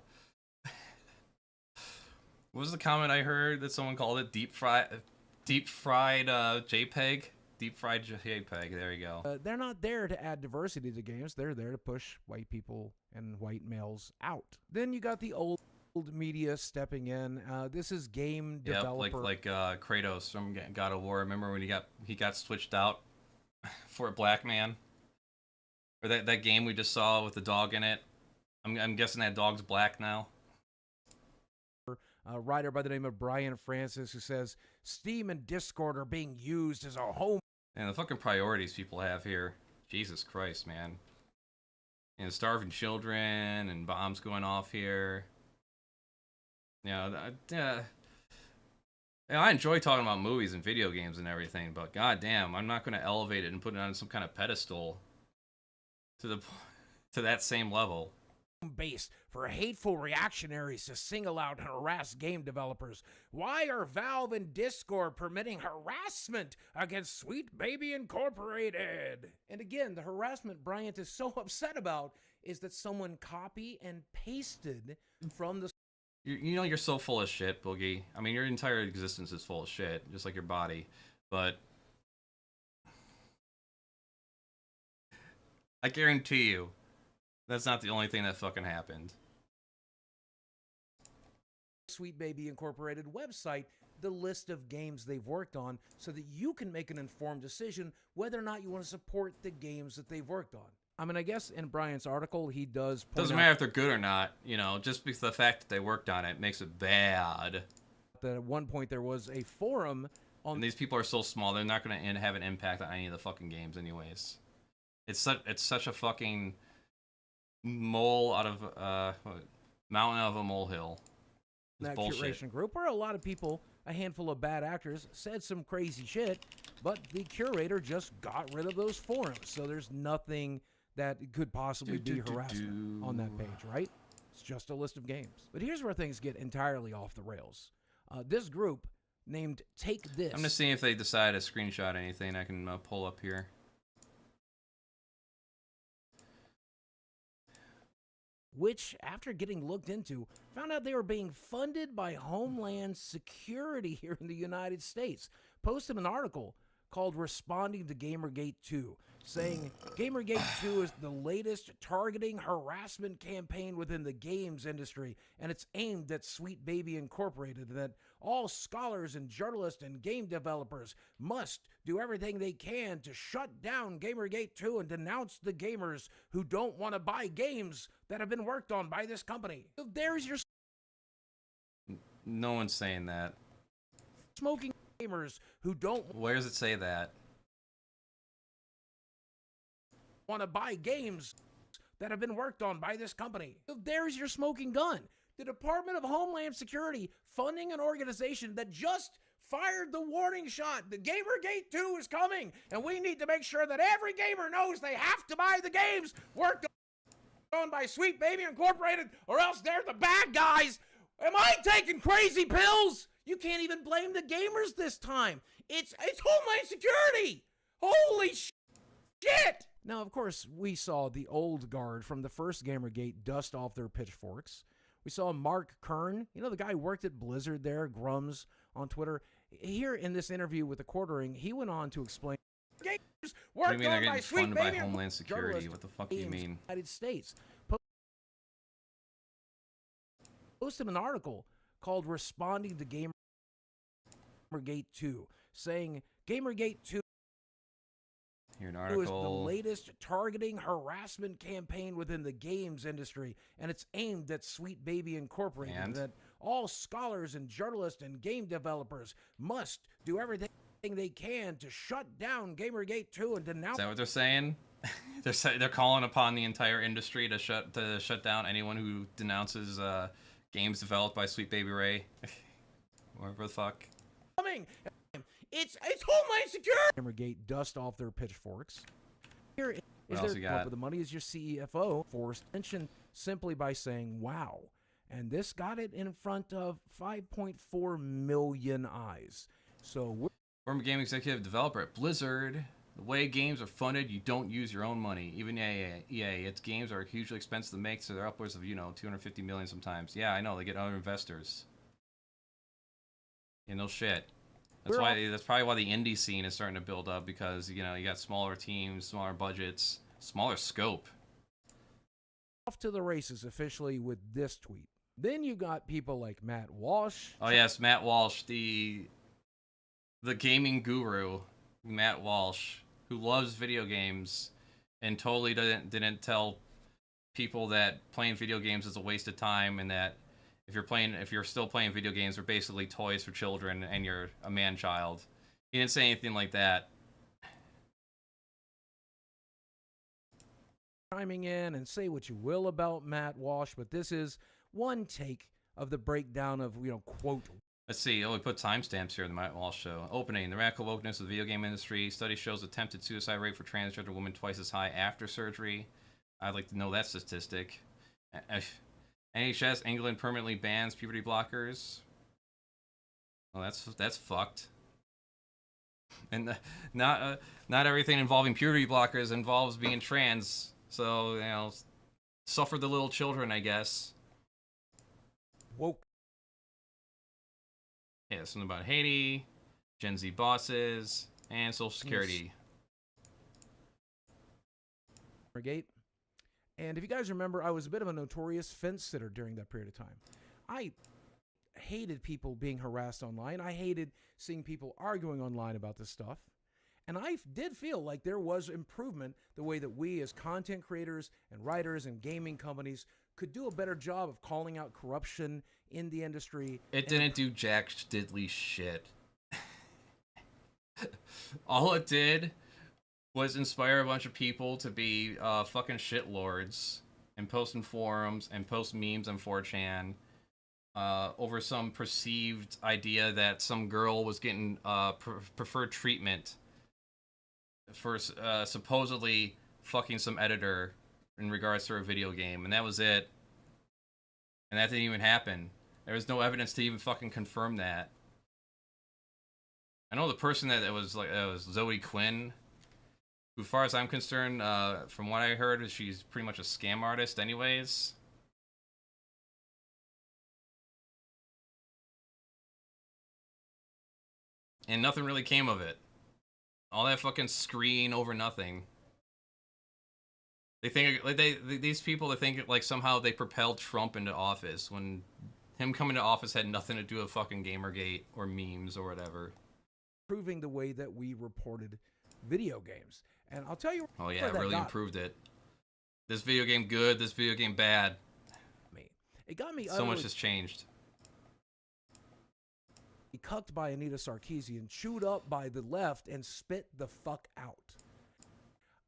What was the comment I heard that someone called it? Deep fried JPEG? Deep fried JPEG, there you go. They're not there to add diversity to games. They're there to push white people and white males out. Then you got the old media stepping in. This is game developer. Like Kratos from God of War. Remember when he got switched out for a black man? Or that game we just saw with the dog in it. I'm guessing that dog's black now. A writer by the name of Brian Francis who says Steam and Discord are being used as a home. And the fucking priorities people have here. Jesus Christ, man. And starving children and bombs going off here. I enjoy talking about movies and video games and everything, but goddamn, I'm not going to elevate it and put it on some kind of pedestal to that same level. Base for hateful reactionaries to single out and harass game developers. Why are Valve and Discord permitting harassment against Sweet Baby Incorporated? And again, the harassment Bryant is so upset about is that someone copy and pasted from the... You know you're so full of shit, Boogie. I mean, your entire existence is full of shit, just like your body. But I guarantee you, That's not the only thing that fucking happened. Sweet Baby Incorporated website the list of games they've worked on so that you can make an informed decision whether or not you want to support the games that they've worked on. I mean, I guess in Brian's article, he does point Doesn't matter if they're good or not, you know, just because the fact that they worked on it makes it bad. That at one point there was a forum on... And these people are so small, they're not going to have an impact on any of the fucking games anyways. It's such a fucking mole out of, mountain out of a molehill. It's that bullshit. curation group where a lot of people, a handful of bad actors, said some crazy shit, but the curator just got rid of those forums, so there's nothing that could possibly be harassment on that page, right? It's just a list of games. But here's where things get entirely off the rails. This group named Take This. I'm just seeing if they decide to screenshot anything I can pull up here. Which, after getting looked into, found out they were being funded by Homeland Security here in the United States. Posted an article called Responding to Gamergate 2, saying Gamergate 2 is the latest targeting harassment campaign within the games industry, and it's aimed at Sweet Baby Incorporated, that all scholars and journalists and game developers must do everything they can to shut down Gamergate 2 and denounce the gamers who don't want to buy games that have been worked on by this company. So there's your... No one's saying that. Smoking gamers who don't... Where does it say that? Want to buy games that have been worked on by this company. So there's your smoking gun. The Department of Homeland Security funding an organization that just fired the warning shot. The Gamergate 2 is coming, and we need to make sure that every gamer knows they have to buy the games worked on by Sweet Baby Incorporated, or else they're the bad guys. Am I taking crazy pills? You can't even blame the gamers this time. It's Homeland Security. Holy shit! Now, of course, we saw the old guard from the first Gamergate dust off their pitchforks. We saw Mark Kern, you know, the guy who worked at Blizzard there, Grums on Twitter. Here in this interview with the Quartering, he went on to explain games What do you mean they're by getting Sweet funded by Baby Homeland Security? What the fuck do you mean? United States. Posted an article called Responding to Gamergate 2, saying Gamergate 2 Here, an is the article. latest targeting harassment campaign within the games industry, and it's aimed at Sweet Baby Incorporated, And? that all scholars and journalists and game developers must do everything they can to shut down Gamergate 2 and denounce... Is that what they're saying? They're calling upon the entire industry to shut down anyone who denounces games developed by Sweet Baby Ray. Whatever the fuck. It's Homeland Security. Gamergate dust off their pitchforks. Here is What else their you got? but the money is your CFO for attention simply by saying wow, and this got it in front of 5.4 million eyes. So we're Former game executive developer at Blizzard. The way games are funded, you don't use your own money. Even EA, its games are hugely expensive to make, so they're upwards of, 250 million sometimes. Yeah, I know, they get other investors. Yeah, no shit. That's probably why the indie scene is starting to build up, because, you got smaller teams, smaller budgets, smaller scope. off to the races officially with this tweet. Then you got people like Matt Walsh. Oh yes, Matt Walsh, the gaming guru, Matt Walsh, who loves video games and totally didn't tell people that playing video games is a waste of time, and that if you're still playing video games, they're basically toys for children and you're a man-child. He didn't say anything like that. Chiming in, and say what you will about Matt Walsh, but this is one take of the breakdown of, quote. Let's see. Oh, we put timestamps here in the Matt Walsh show. Opening: the radical wokeness of the video game industry. Study shows attempted suicide rate for transgender women twice as high after surgery. I'd like to know that statistic. NHS England permanently bans puberty blockers. Well, that's fucked. And not everything involving puberty blockers involves being trans. So suffer the little children, I guess. Woke. Yeah, something about Haiti, Gen Z bosses, and Social Security. Gate. And if you guys remember, I was a bit of a notorious fence sitter during that period of time. I hated people being harassed online. I hated seeing people arguing online about this stuff. And I did feel like there was improvement the way that we as content creators and writers and gaming companies could do a better job of calling out corruption in the industry. It didn't do jack diddly shit. All it did was inspire a bunch of people to be fucking shitlords and post in forums and post memes on 4chan over some perceived idea that some girl was getting preferred treatment for supposedly fucking some editor in regards to a video game, and that was it. And that didn't even happen. There was no evidence to even fucking confirm that. I know the person that was Zoe Quinn, who, as far as I'm concerned, from what I heard, she's pretty much a scam artist anyways. And nothing really came of it. All that fucking screen over nothing. They think like these people, they think like somehow they propelled Trump into office when him coming to office had nothing to do with fucking Gamergate or memes or whatever. Improving the way that we reported video games. And I'll tell you. Oh yeah, it really improved it. This video game good, this video game bad. It got me so much has changed. Cucked by Anita Sarkeesian, chewed up by the left, and spit the fuck out.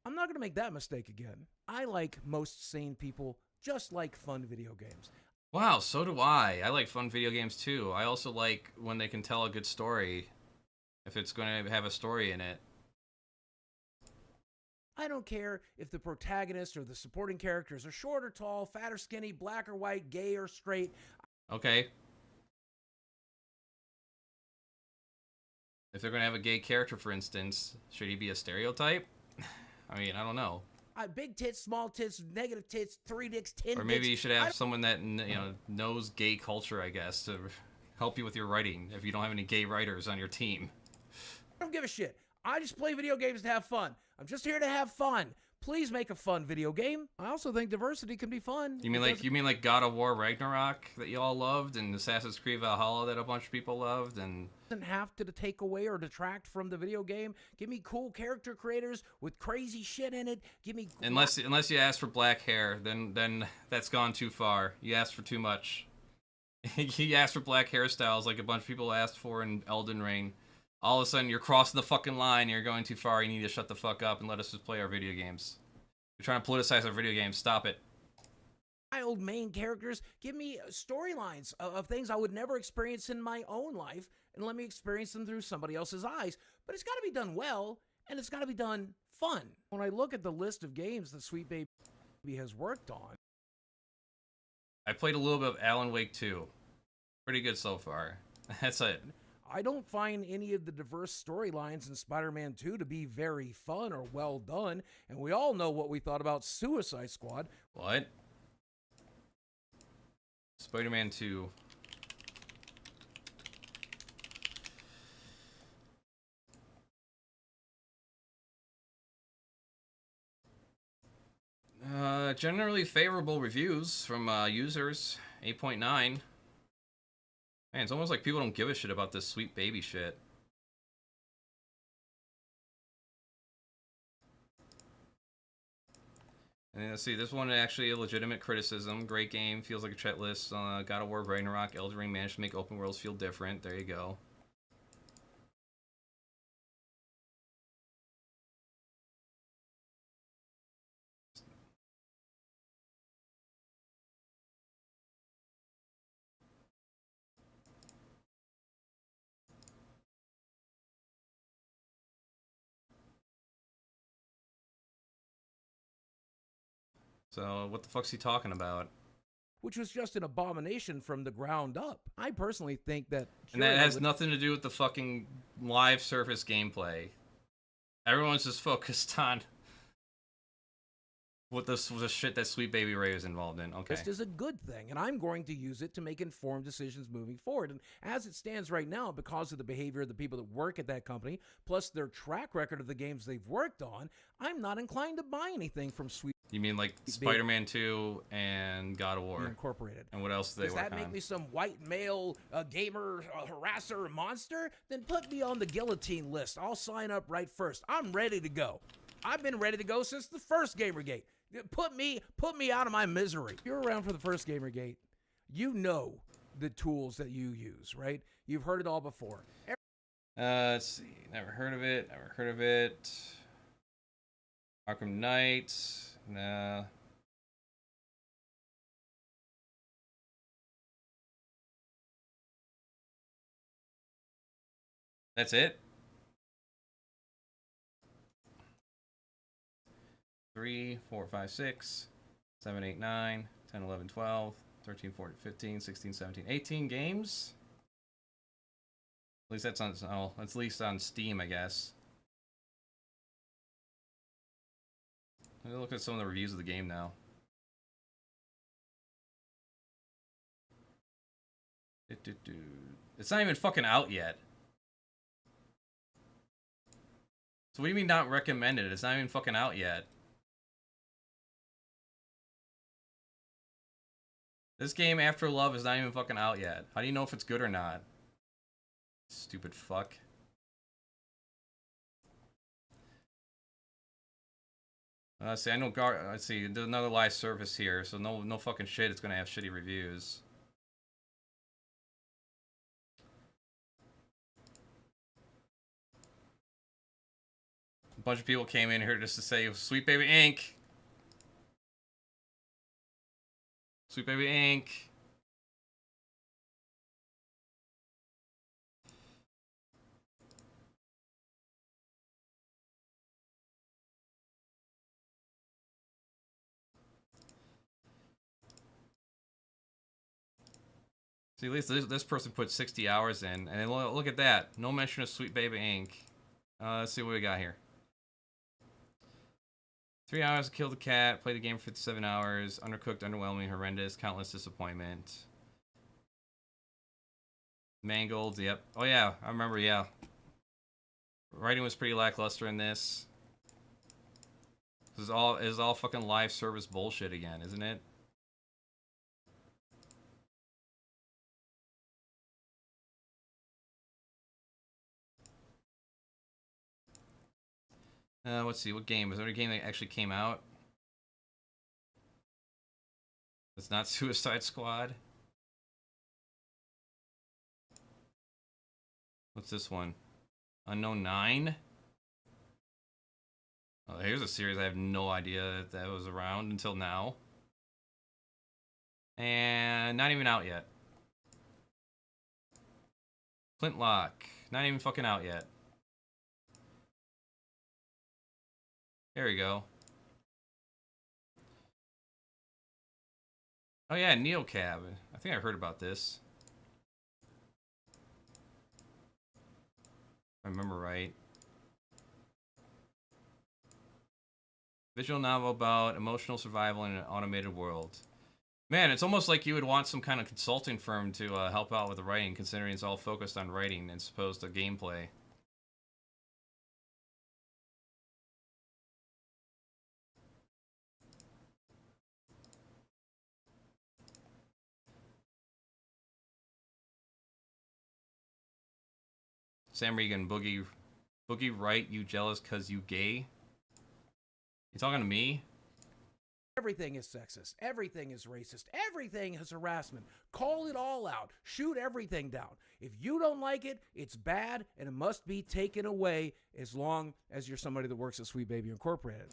I'm not going to make that mistake again. I like most sane people just like fun video games. Wow, so do I. I like fun video games too. I also like when they can tell a good story, if it's going to have a story in it. I don't care if the protagonist or the supporting characters are short or tall, fat or skinny, black or white, gay or straight. Okay. If they're going to have a gay character, for instance, should he be a stereotype? I mean, I don't know. Big tits, small tits, negative tits, 3 dicks, 10 dicks. Or maybe you should have someone that knows gay culture, I guess, to help you with your writing if you don't have any gay writers on your team. I don't give a shit. I just play video games to have fun. I'm just here to have fun. Please make a fun video game. I also think diversity can be fun. You mean like God of War Ragnarok that you all loved, and Assassin's Creed Valhalla that a bunch of people loved, and doesn't have to take away or detract from the video game. Give me cool character creators with crazy shit in it. Give me unless you ask for black hair, then that's gone too far. You asked for too much. You asked for black hairstyles like a bunch of people asked for in Elden Ring. All of a sudden, you're crossing the fucking line. You're going too far. You need to shut the fuck up and let us just play our video games. You're trying to politicize our video games. Stop it. Old main characters. Give me storylines of things I would never experience in my own life, and let me experience them through somebody else's eyes. But it's got to be done well, and it's got to be done fun. When I look at the list of games that Sweet Baby has worked on, I played a little bit of Alan Wake 2. Pretty good so far. That's it. I don't find any of the diverse storylines in Spider-Man 2 to be very fun or well done, and we all know what we thought about Suicide Squad. What? Spider-Man 2. Generally favorable reviews from users. 8.9. Man, it's almost like people don't give a shit about this Sweet Baby shit. And let's see, this one actually a legitimate criticism. Great game, feels like a checklist. God of War, Ragnarok, Elden Ring managed to make open worlds feel different. There you go. So, what the fuck's he talking about? Which was just an abomination from the ground up. I personally think that... And that has nothing to do with the fucking live surface gameplay. Everyone's just focused on what the shit that Sweet Baby Ray is involved in. Okay. This is a good thing, and I'm going to use it to make informed decisions moving forward. And as it stands right now, because of the behavior of the people that work at that company, plus their track record of the games they've worked on, I'm not inclined to buy anything from Sweet You mean like Spider-Man 2 and God of War? Incorporated. And what else do they Does work that make on? me some white male gamer harasser monster? Then put me on the guillotine list. I'll sign up right first. I'm ready to go. I've been ready to go since the first Gamergate. Put me out of my misery. If you're around for the first Gamergate, you know the tools that you use, right? You've heard it all before. Let's see. Never heard of it. Never heard of it. Arkham Knight. Nah. That's it? 3, 4, 5, 6, 7, 8, 9, 10, 11, 12, 13, 14, 15, 16, 17, 18 games? At least that's on, oh, at least on Steam, I guess. Let me look at some of the reviews of the game now. It's not even fucking out yet. So what do you mean not recommended? It's not even fucking out yet. This game, After Love, is not even fucking out yet. How do you know if it's good or not? Stupid fuck. See, I know let's see, there's another live service here, so no fucking shit, it's gonna have shitty reviews. A bunch of people came in here just to say, Sweet Baby Inc. Sweet Baby Inc. See, at least this person put 60 hours in, and look at that. No mention of Sweet Baby Inc. Let's see what we got here. 3 hours to kill the cat, play the game for 57 hours, undercooked, underwhelming, horrendous, countless disappointment. Mangled, yep. Oh yeah, I remember, yeah. Writing was pretty lackluster in this. This is all fucking live service bullshit again, isn't it? Let's see, what game? Is there a game that actually came out? It's not Suicide Squad. What's this one? Unknown 9? Oh, here's a series I have no idea that was around until now. And not even out yet. Flintlock. Not even fucking out yet. There we go. Oh yeah, Neocab. I think I heard about this. If I remember right. Visual novel about emotional survival in an automated world. Man, it's almost like you would want some kind of consulting firm to help out with the writing, considering it's all focused on writing as opposed to gameplay. Sam Regan, Boogie right, you jealous cause you gay? You talking to me? Everything is sexist. Everything is racist. Everything is harassment. Call it all out. Shoot everything down. If you don't like it, it's bad and it must be taken away as long as you're somebody that works at Sweet Baby Incorporated.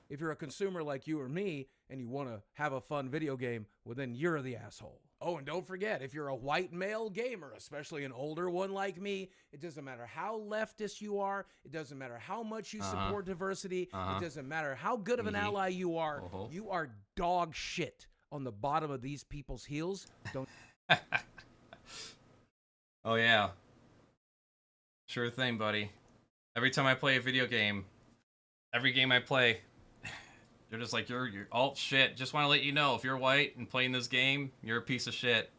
If you're a consumer like you or me and you want to have a fun video game, well, then you're the asshole. Oh, and don't forget, if you're a white male gamer, especially an older one like me, it doesn't matter how leftist you are. It doesn't matter how much you support diversity. It doesn't matter how good of an ally you are. You are dog shit on the bottom of these people's heels. Don't. Oh, yeah. Sure thing, buddy. Every time I play a video game, every game I play, they're just like, you're oh shit, just want to let you know, if you're white and playing this game, you're a piece of shit.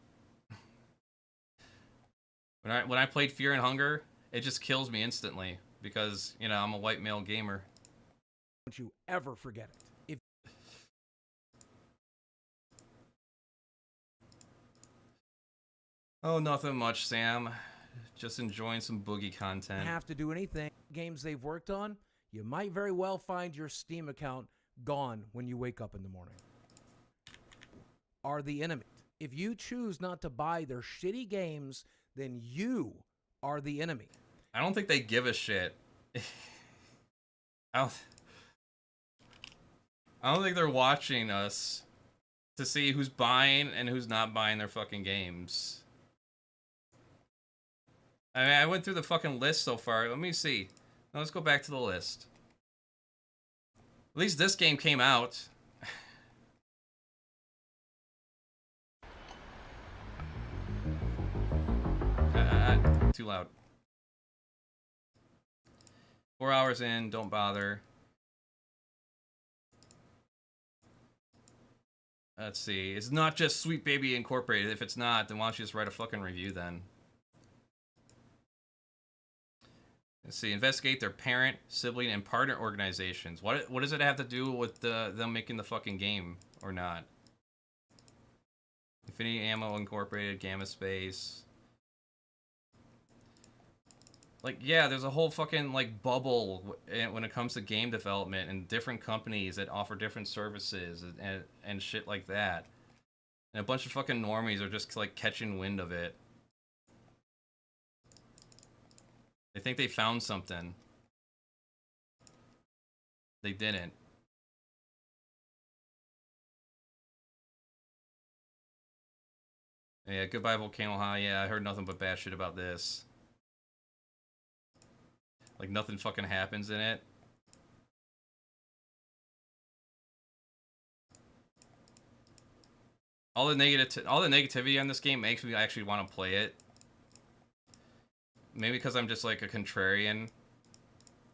When I played Fear and Hunger, it just kills me instantly because, you know, I'm a white male gamer. Don't you ever forget it. If Oh, nothing much, Sam. Just enjoying some Boogie content. have to do anything, games they've worked on, you might very well find your Steam account gone when you wake up in the morning. Are the enemy. If you choose not to buy their shitty games, then you are the enemy. I don't think they give a shit. I don't think they're watching us to see who's buying and who's not buying their fucking games. I mean, I went through the fucking list so far. Let me see. Now let's go back to the list. At least this game came out. Too loud. 4 hours in, don't bother. Let's see. It's not just Sweet Baby Incorporated. If it's not, then why don't you just write a fucking review then? Let's see. Investigate their parent, sibling, and partner organizations. What does it have to do with them making the fucking game or not? Infinity Ammo Incorporated, Gamma Space. Like, yeah, there's a whole fucking, like, bubble when it comes to game development and different companies that offer different services and shit like that. And a bunch of fucking normies are just, like, catching wind of it. They think they found something. They didn't. Yeah, goodbye Volcano High. Yeah, I heard nothing but bad shit about this. Like, nothing fucking happens in it. All the negativity on this game makes me actually want to play it. Maybe because I'm just like a contrarian.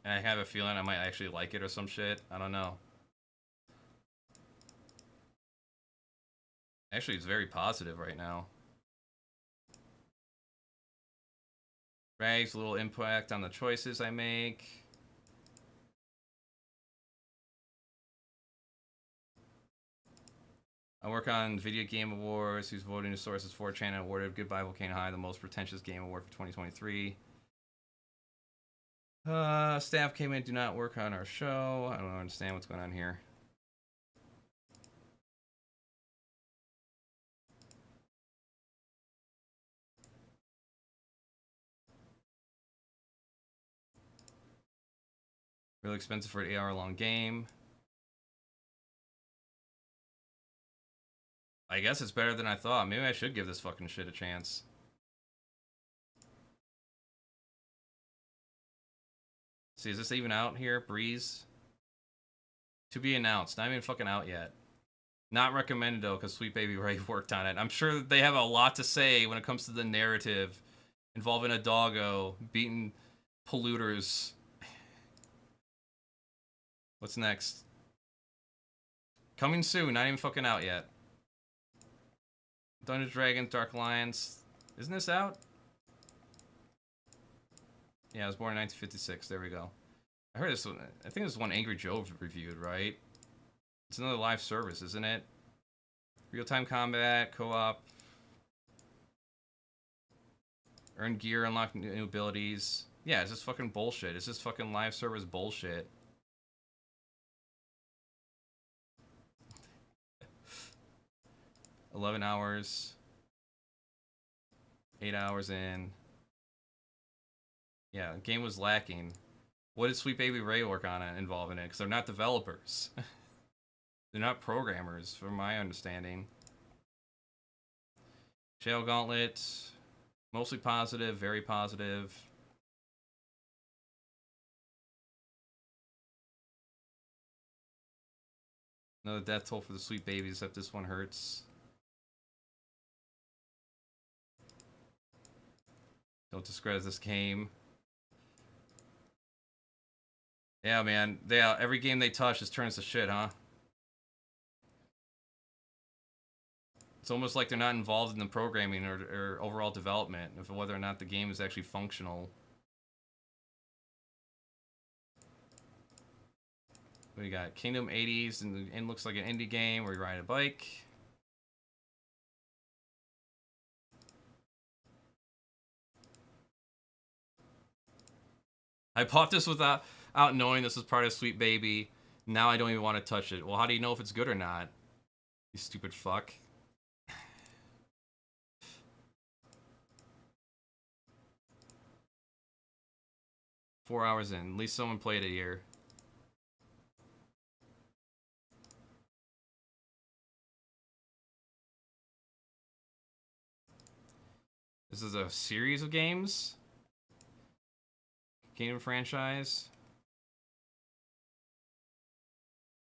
And I have a feeling I might actually like it or some shit. I don't know. Actually, it's very positive right now. Rags, a little impact on the choices I make. I work on Video Game Awards, whose voting sources 4chan and awarded Goodbye Volcano High the most pretentious game award for 2023. Staff came in, do not work on our show. I don't understand what's going on here. Really expensive for an 8-hour-long game. I guess it's better than I thought. Maybe I should give this fucking shit a chance. See, is this even out here? Breeze? To be announced. Not even fucking out yet. Not recommended though, because Sweet Baby Ray worked on it. I'm sure that they have a lot to say when it comes to the narrative involving a doggo beating polluters. What's next? Coming soon, not even fucking out yet. Dungeons & Dragons, Dark Alliance. Isn't this out? Yeah, I was born in 1956. There we go. I heard this one. I think this is one Angry Joe reviewed, right? It's another live service, isn't it? Real-time combat, co-op. Earn gear, unlock new abilities. Yeah, it's just fucking bullshit. It's just fucking live service bullshit. $11 hours. 8 hours in. Yeah, the game was lacking. What did Sweet Baby Ray work on involving it? Because they're not developers. They're not programmers, from my understanding. Shadow Gauntlet. Mostly positive, very positive. Another death toll for the Sweet Baby, except this one hurts. Don't discredit this game. Yeah, man. Every game they touch just turns to shit, huh? It's almost like they're not involved in the programming or overall development of whether or not the game is actually functional. We got Kingdom 80s, and looks like an indie game where you ride a bike. I bought this without knowing this was part of Sweet Baby. Now I don't even want to touch it. Well, how do you know if it's good or not? You stupid fuck. 4 hours in. At least someone played it here. This is a series of games. Game franchise.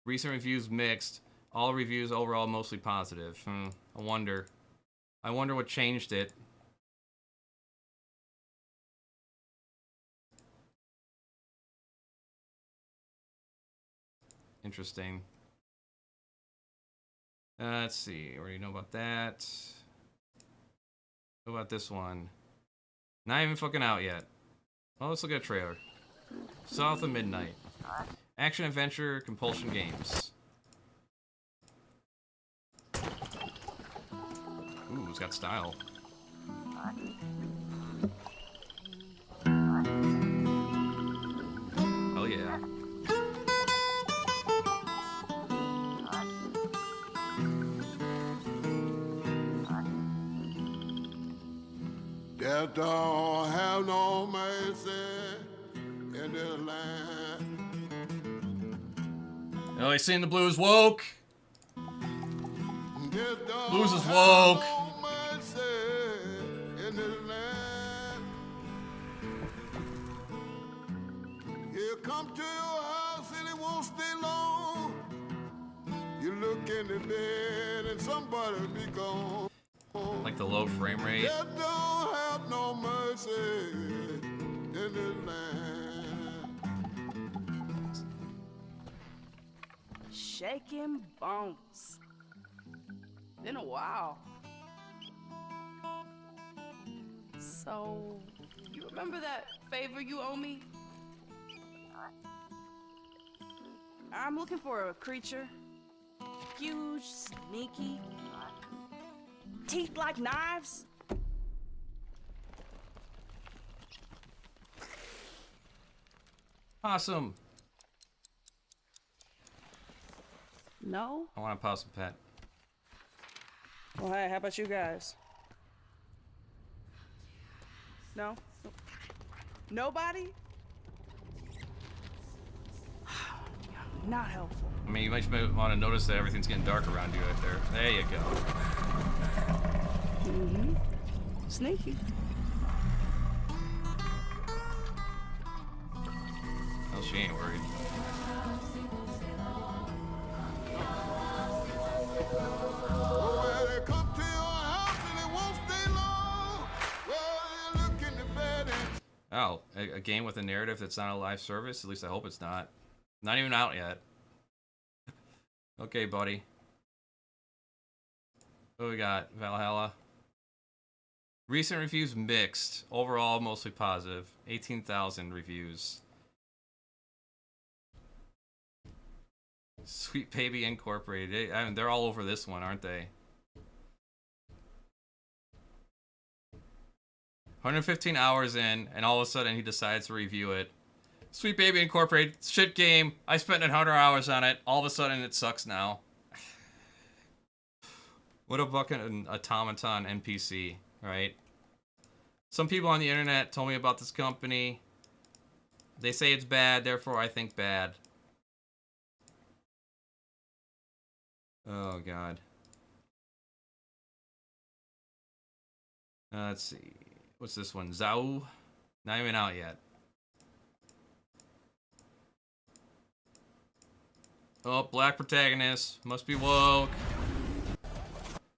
Recent reviews mixed. All reviews overall mostly positive. I wonder. I wonder what changed it. Interesting. Let's see. Already know about that. What about this one? Not even fucking out yet. Well, let's look at a trailer. South of Midnight. Action adventure compulsion games. Ooh, it's got style. Oh yeah. Death don't have no mercy in this land. Oh, you seen the blues woke? Blues is woke. No mercy in this land. You come to your house and it won't stay long. You look in the bed and somebody be gone. Like the low frame rate. Death don't have no mercy in this land. Shaking bones. Been a while. So, you remember that favor you owe me? I'm looking for a creature. Huge, sneaky, teeth like knives. Awesome. No? I want a possum pet. Well, hey, how about you guys? No? Nobody? Not helpful. I mean, you might want to notice that everything's getting dark around you right there. There you go. Mm-hmm. Sneaky. Well, she ain't worried. Well, they come to your house and it won't stay long. Well, you look in the bed and... Oh, a game with a narrative that's not a live service? At least I hope it's not. Not even out yet. Okay, buddy. What do we got? Valhalla. Recent reviews mixed. Overall, mostly positive. 18,000 reviews. Sweet Baby Incorporated. I mean, they're all over this one, aren't they? 115 hours in, and all of a sudden he decides to review it. Sweet Baby Incorporated, shit game. I spent 100 hours on it. All of a sudden it sucks now. What a fucking automaton NPC, right? Some people on the internet told me about this company. They say it's bad, therefore I think bad. Oh, God. Let's see. What's this one? Zao? Not even out yet. Oh, black protagonist. Must be woke.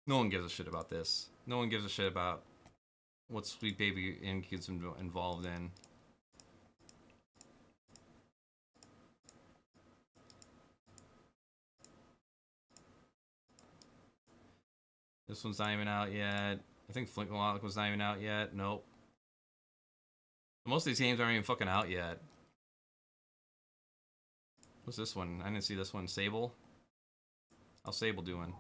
No one gives a shit about this. No one gives a shit about what Sweet Baby Inc. gets involved in. This one's not even out yet. I think Flint Lock was not even out yet. Nope. Most of these games aren't even fucking out yet. What's this one? I didn't see this one. Sable. How's Sable doing?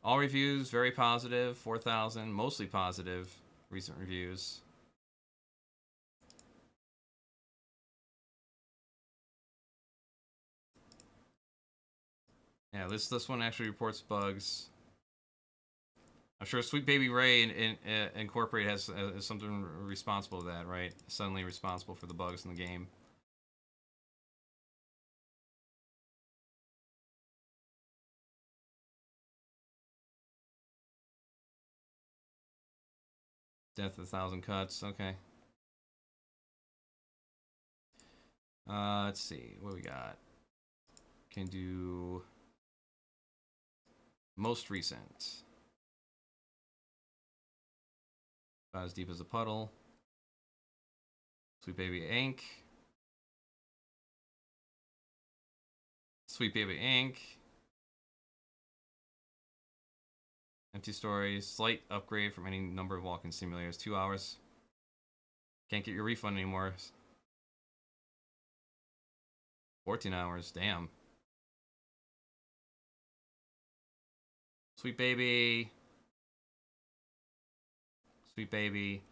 All reviews very positive. 4,000, mostly positive. Recent reviews. Yeah, this one actually reports bugs. I'm sure Sweet Baby Ray Incorporated has something responsible to that, right? Suddenly responsible for the bugs in the game. Death of 1,000 cuts. Okay. Let's see what we got. Can do most recent. About as deep as a puddle. Sweet Baby Inc. Sweet Baby Inc. Empty story. Slight upgrade from any number of walk-in simulators. 2 hours. Can't get your refund anymore. 14 hours. Damn. Sweet Baby. Sweet Baby.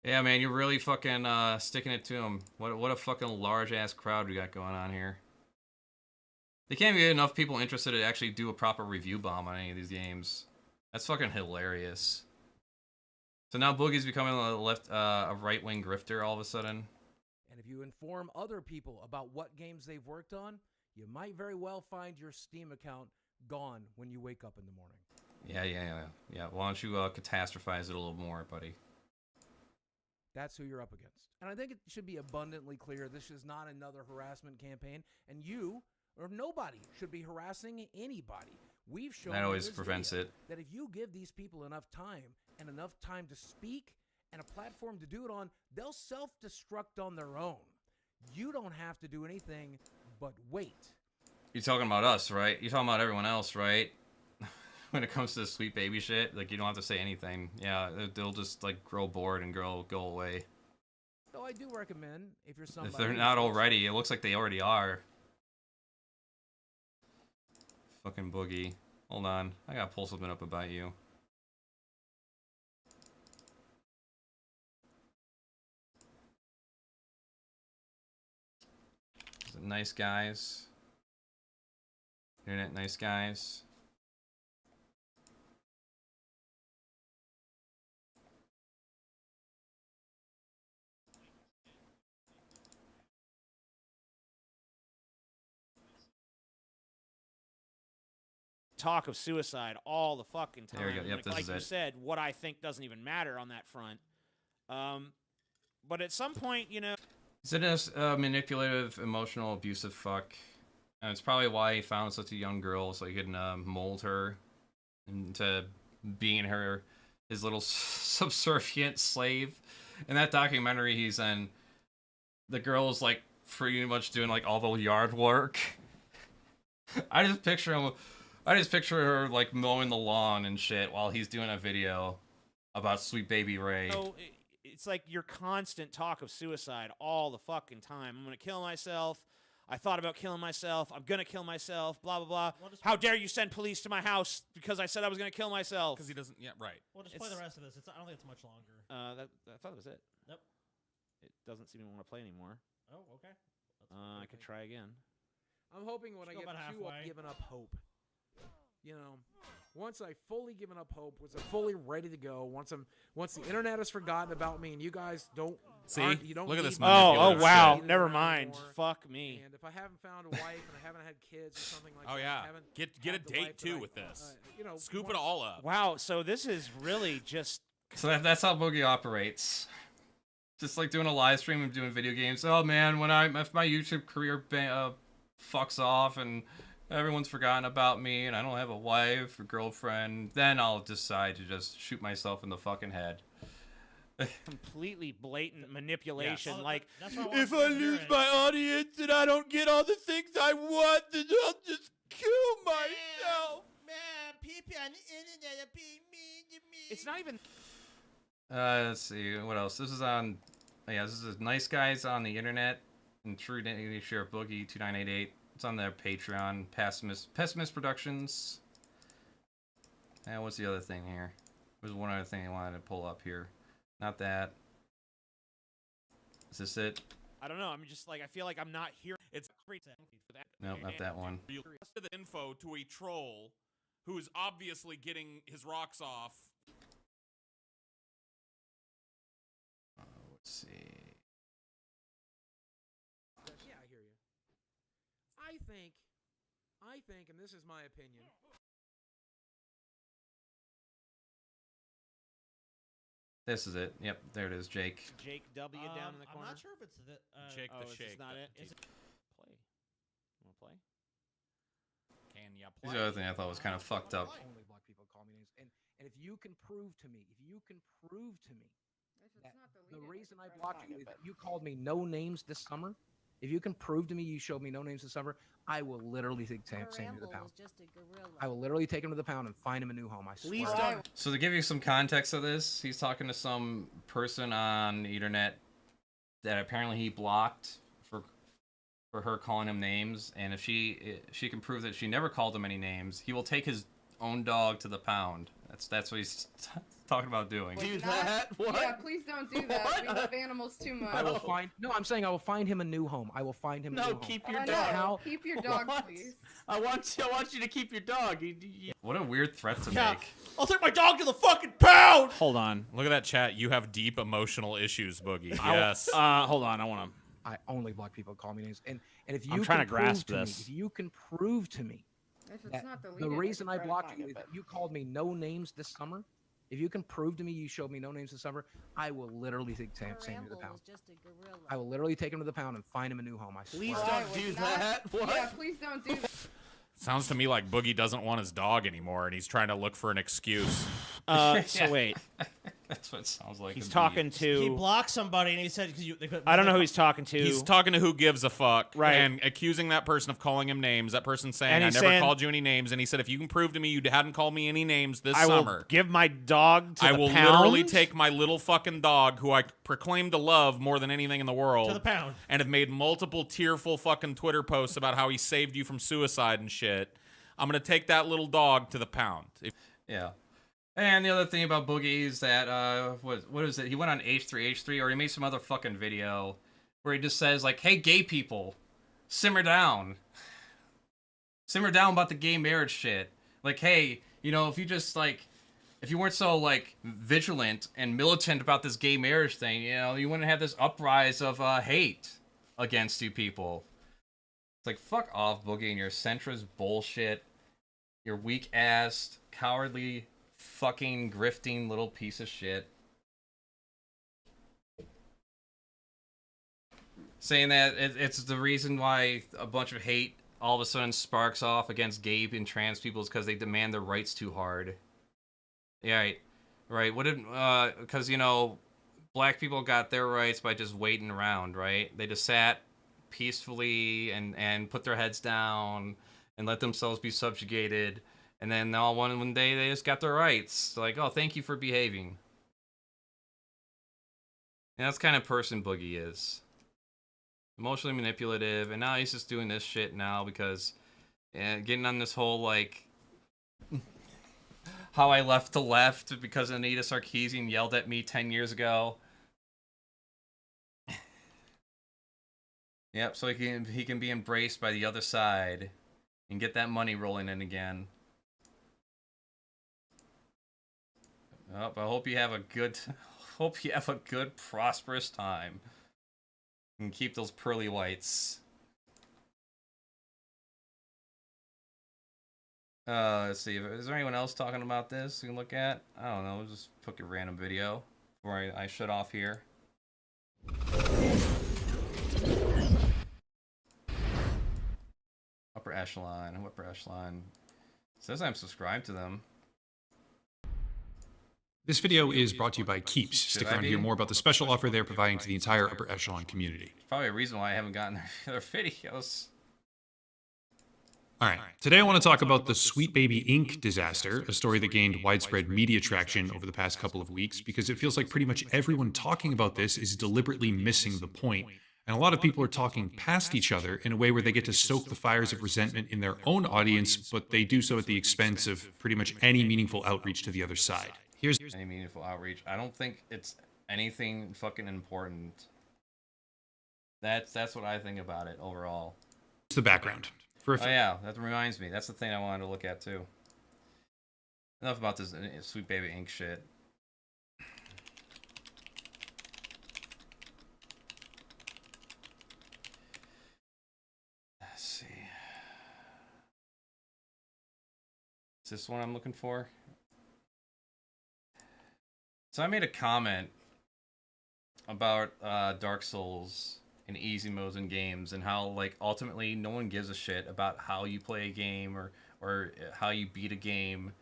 Yeah, man, you're really fucking sticking it to him. What a fucking large-ass crowd we got going on here. They can't get enough people interested to actually do a proper review bomb on any of these games. That's fucking hilarious. So now Boogie's becoming a right-wing grifter all of a sudden. And if you inform other people about what games they've worked on, you might very well find your Steam account gone when you wake up in the morning. Yeah. Why don't you catastrophize it a little more, buddy? That's who you're up against. And I think it should be abundantly clear this is not another harassment campaign, and you or nobody should be harassing anybody. We've shown that always prevents it. That if you give these people enough time and enough time to speak and a platform to do it on, they'll self-destruct on their own. You don't have to do anything but wait. You're talking about us, right? You're talking about everyone else, right? When it comes to the Sweet Baby shit, like, you don't have to say anything. Yeah, they'll just, like, grow bored and go away. So I do recommend, if you're somebody... If they're not already, it looks like they already are. Fucking Boogie. Hold on. I gotta pull something up about you. Is it nice guys? Internet nice guys. Talk of suicide all the fucking time. There we go. Yep, like this is you it. said, what I think doesn't even matter on that front. But at some point, you know... He's a manipulative, emotional, abusive fuck. And it's probably why he found such a young girl, so he could mold her into being his little subservient slave. In that documentary he's in, the girl's like pretty much doing like all the yard work. I just picture her like mowing the lawn and shit while he's doing a video about Sweet Baby Ray. So it's like your constant talk of suicide all the fucking time. I'm gonna kill myself. I thought about killing myself. I'm gonna kill myself. Blah blah blah. How dare you send police to my house because I said I was gonna kill myself? Because he doesn't. Yeah, right. Well, just play the rest of this. I don't think it's much longer. I thought that was it. Nope. It doesn't seem to want to play anymore. Oh, okay. I could try again. I'm hoping when I get too given up hope. You know, once I fully given up hope, once I'm fully ready to go, once the internet has forgotten about me and you guys don't you don't look at need this. me Oh wow, shit. never mind. Fuck me. And if I haven't found a wife and I haven't had kids or something like that, Oh yeah, I haven't get a had the date life too that with this. you know, Scoop it all up. Wow, so this is really just... So that's how Boogie operates. Just like doing a live stream and doing video games. Oh man, if my YouTube career fucks off and everyone's forgotten about me and I don't have a wife or girlfriend, then I'll decide to just shoot myself in the fucking head. completely blatant manipulation. Yes. like, If I lose my audience and I don't get all the things I want, then I'll just kill myself. Man, people on the internet are being mean to me. it's not even... Let's see, what else? This is on... Yeah, this is Nice Guys on the Internet. in true nature of Boogie2988. It's on their Patreon. Pessimist Productions. And what's the other thing here? There's one other thing I wanted to pull up here. Not that. Is this it? I don't know. I'm just like, I feel like I'm not hearing. It's Nope, not that one. The info to a troll who is obviously getting his rocks off. Let's see. Yeah, I hear you. I think, and this is my opinion. This is it. Yep, there it is, Jake. Jake W down in the corner. I'm not sure if it's the Jake the Is Shake. this not it? Play. You wanna play? Can ya This play? is the other thing I thought was kind of fucked up. Only black people call me names. And if you can prove to me, that the reason I blocked you is that you called me no names this summer, if you can prove to me you showed me no names this summer, I will literally take Sammy to the pound. I will literally take him to the pound and find him a new home. I swear. Please don't. So to give you some context of this, he's talking to some person on the internet that apparently he blocked for her calling him names, and if she can prove that she never called him any names, he will take his own dog to the pound. That's what he's talking about doing. Do that? What? Yeah, please don't do that. We love animals too much. I will find. No, I'm saying I will find him a new home. I will find him. A new home. Keep your No, dog. keep your dog, please. I want you to keep your dog. What a weird threat to make. I'll take my dog to the fucking pound. Hold on. Look at that chat. You have deep emotional issues, Boogie. Yes. Hold on. I only block people who call me names. And if you I'm trying can to grasp prove this. To me, if you can prove to me If it's that not the deleted, reason I try to blocked find you it, is but- that you called me no names this summer, if you can prove to me you showed me no names this summer, I will literally take Sammy to the pound. I will literally take him to the pound and find him a new home. I Please swear. don't do that. What? Yeah, please don't do that. Sounds to me like Boogie doesn't want his dog anymore, and he's trying to look for an excuse. So wait. That's what it sounds like. He's to me. talking to. He blocked somebody and he said I don't know who he's talking to. He's talking to Who Gives a Fuck, Right. and accusing that person of calling him names. That person saying, And I he's never saying- called you any names, and he said, if you can prove to me you hadn't called me any names this I will summer, give my dog to I the will pound. literally take my little fucking dog, who I proclaim to love more than anything in the world, to the pound. and have made multiple tearful fucking Twitter posts about how he saved you from suicide and shit. I'm gonna take that little dog to the pound. Yeah. And the other thing about Boogie is that, what is it? He went on H3H3, or he made some other fucking video where he just says, like, hey, gay people, simmer down. Simmer down about the gay marriage shit. Like, hey, you know, if you just, like, if you weren't so, like, vigilant and militant about this gay marriage thing, you know, you wouldn't have this uprise of hate against you people. It's like, fuck off, Boogie, and your centrist bullshit. Your weak-ass, cowardly, fucking grifting little piece of shit. Saying that it's the reason why a bunch of hate all of a sudden sparks off against gay and trans people is because they demand their rights too hard. Yeah, right. What did, because, you know, black people got their rights by just waiting around, right? They just sat peacefully and put their heads down and let themselves be subjugated. And then all one day they just got their rights. Like, oh, thank you for behaving. And that's the kind of person Boogie is. Emotionally manipulative. And now he's just doing this shit now because getting on this whole, like, how I left to left because Anita Sarkeesian yelled at me 10 years ago. Yep, so he can be embraced by the other side and get that money rolling in again. Oh, I hope you have a good, prosperous time. And keep those pearly whites. Let's see. Is there anyone else talking about this you can look at? I don't know. Just pick a random video before I shut off here. Upper echelon. Says I'm subscribed to them. This video is brought to you by Keeps. Stick around to hear more about the special offer they're providing to the entire upper echelon community. Probably a reason why I haven't gotten their videos. Alright, today I want to talk about the Sweet Baby Inc. disaster, a story that gained widespread media traction over the past couple of weeks because it feels like pretty much everyone talking about this is deliberately missing the point And a lot of people are talking past each other in a way where they get to stoke the fires of resentment in their own audience, but they do so at the expense of pretty much any meaningful outreach to the other side. Here's any meaningful outreach. I don't think it's anything fucking important. That's what I think about it overall. the background. Oh yeah, that reminds me. That's the thing I wanted to look at too. Enough about this Sweet Baby Ink shit. Let's see. Is this one I'm looking for? So I made a comment about Dark Souls and easy modes in games and how, like, ultimately no one gives a shit about how you play a game or how you beat a game.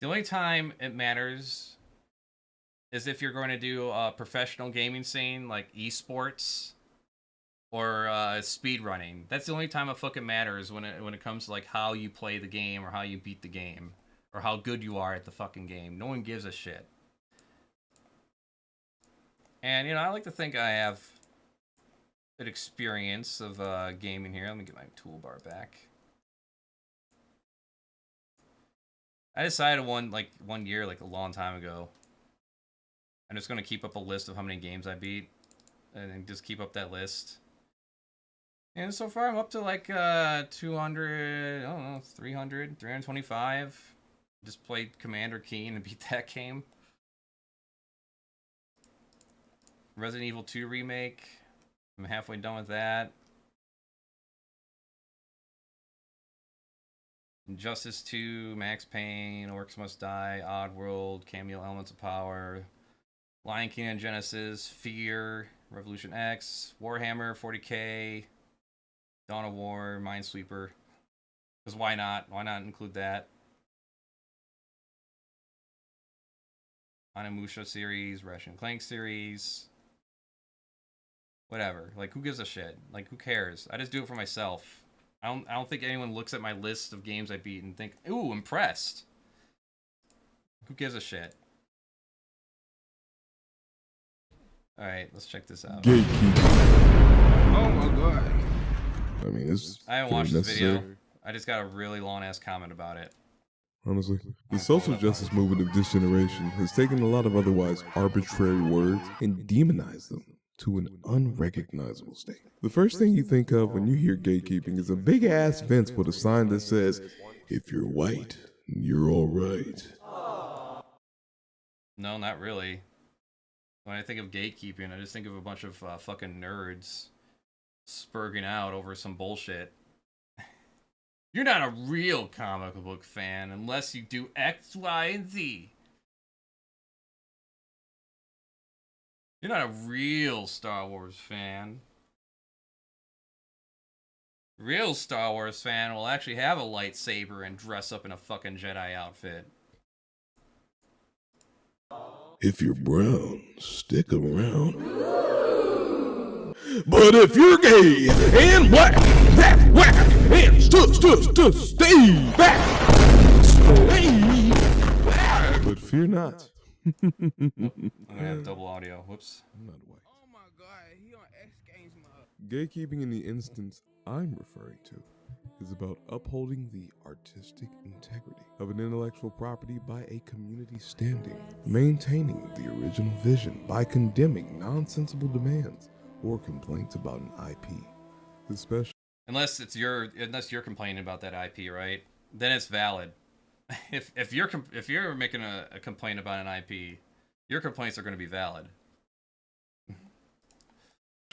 The only time it matters is if you're going to do a professional gaming scene like esports or speedrunning. That's the only time it fucking matters when it comes to like how you play the game or how you beat the game or how good you are at the fucking game. No one gives a shit. And you know, I like to think I have an experience of gaming here. Let me get my toolbar back. I decided one year, like a long time ago, I'm just gonna keep up a list of how many games I beat, and then just keep up that list. And so far, I'm up to like 200, I don't know, 300, 325. Just played Commander Keen and beat that game. Resident Evil 2 remake. I'm halfway done with that. Injustice 2, Max Payne, Orcs Must Die, Oddworld, Cameo Elements of Power, Lion King and Genesis, Fear, Revolution X, Warhammer 40k, Dawn of War, Minesweeper. Because why not? Why not include that? Onimusha series, Ratchet & Clank series. Whatever. Like, who gives a shit? Like, who cares? I just do it for myself. I don't think anyone looks at my list of games I beat and think, ooh, impressed. Who gives a shit? Alright, let's check this out. Gatekeeping. Oh my god. I mean, it's I haven't watched this video. I just got a really long-ass comment about it. Honestly, the social justice movement of this generation has taken a lot of otherwise arbitrary words and demonized them to an unrecognizable state. The first thing you think of when you hear gatekeeping is a big-ass fence with a sign that says, if you're white, you're all right. No, not really. When I think of gatekeeping, I just think of a bunch of fucking nerds spurging out over some bullshit. You're not a real comic book fan unless you do X, Y, and Z. You're not a real Star Wars fan. Real Star Wars fan will actually have a lightsaber and dress up in a fucking Jedi outfit. If you're brown, stick around. But if you're gay and black, that's whack and stay back. Stay back. But fear not. I'm gonna have double audio. Whoops. I'm not white. Gatekeeping in the instance I'm referring to is about upholding the artistic integrity of an intellectual property by a community standing, maintaining the original vision by condemning nonsensical demands or complaints about an IP. Especially unless you're complaining about that IP, right? Then it's valid. If you're making a complaint about an IP, your complaints are going to be valid.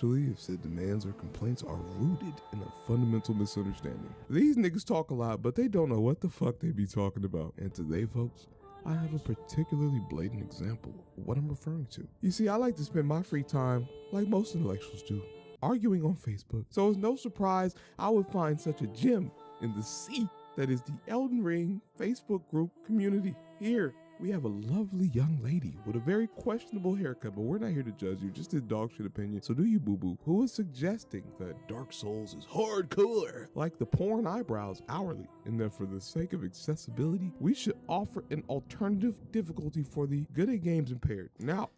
if said demands or complaints are rooted in a fundamental misunderstanding. These niggas talk a lot, but they don't know what the fuck they be talking about. And today, folks, I have a particularly blatant example of what I'm referring to. You see, I like to spend my free time, like most intellectuals do, arguing on Facebook. So it's no surprise I would find such a gem in the sea that is the Elden Ring Facebook group community. Here, we have a lovely young lady with a very questionable haircut, but we're not here to judge you, just a dog shit opinion, so do you boo-boo, who is suggesting that Dark Souls is hardcore, like the porn eyebrows hourly, and that for the sake of accessibility, we should offer an alternative difficulty for the good at games impaired. Now,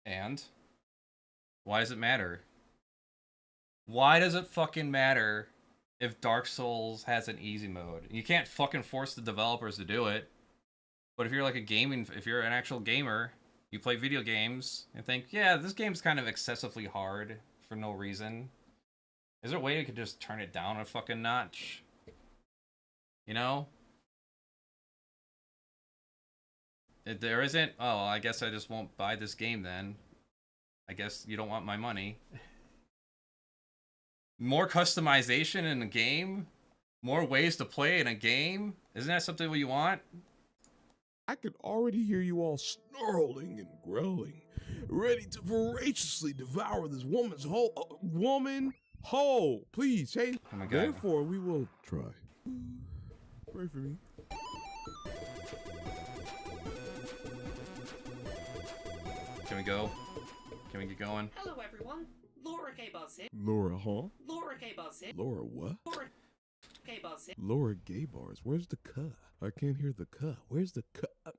and why does it matter? Why does it fucking matter if Dark Souls has an easy mode? You can't fucking force the developers to do it. But if you're like if you're an actual gamer, you play video games and think, yeah, this game's kind of excessively hard for no reason. Is there a way you could just turn it down a fucking notch? You know? If there isn't, oh, I guess I just won't buy this game then. I guess you don't want my money. More customization in a game? More ways to play in a game? Isn't that something you want? I could already hear you all snarling and growling, ready to voraciously devour this woman's whole woman whole. Please change. Oh my God. Therefore, we will try. Pray for me. Can we go? Can we get going? Hello everyone, Laura K. Buzz here. Laura, huh? Laura K. Buzz here. Laura what? Laura K. Buzz here. Laura Gay Bars. Where's the cuh? I can't hear the cuh. Where's the cuh?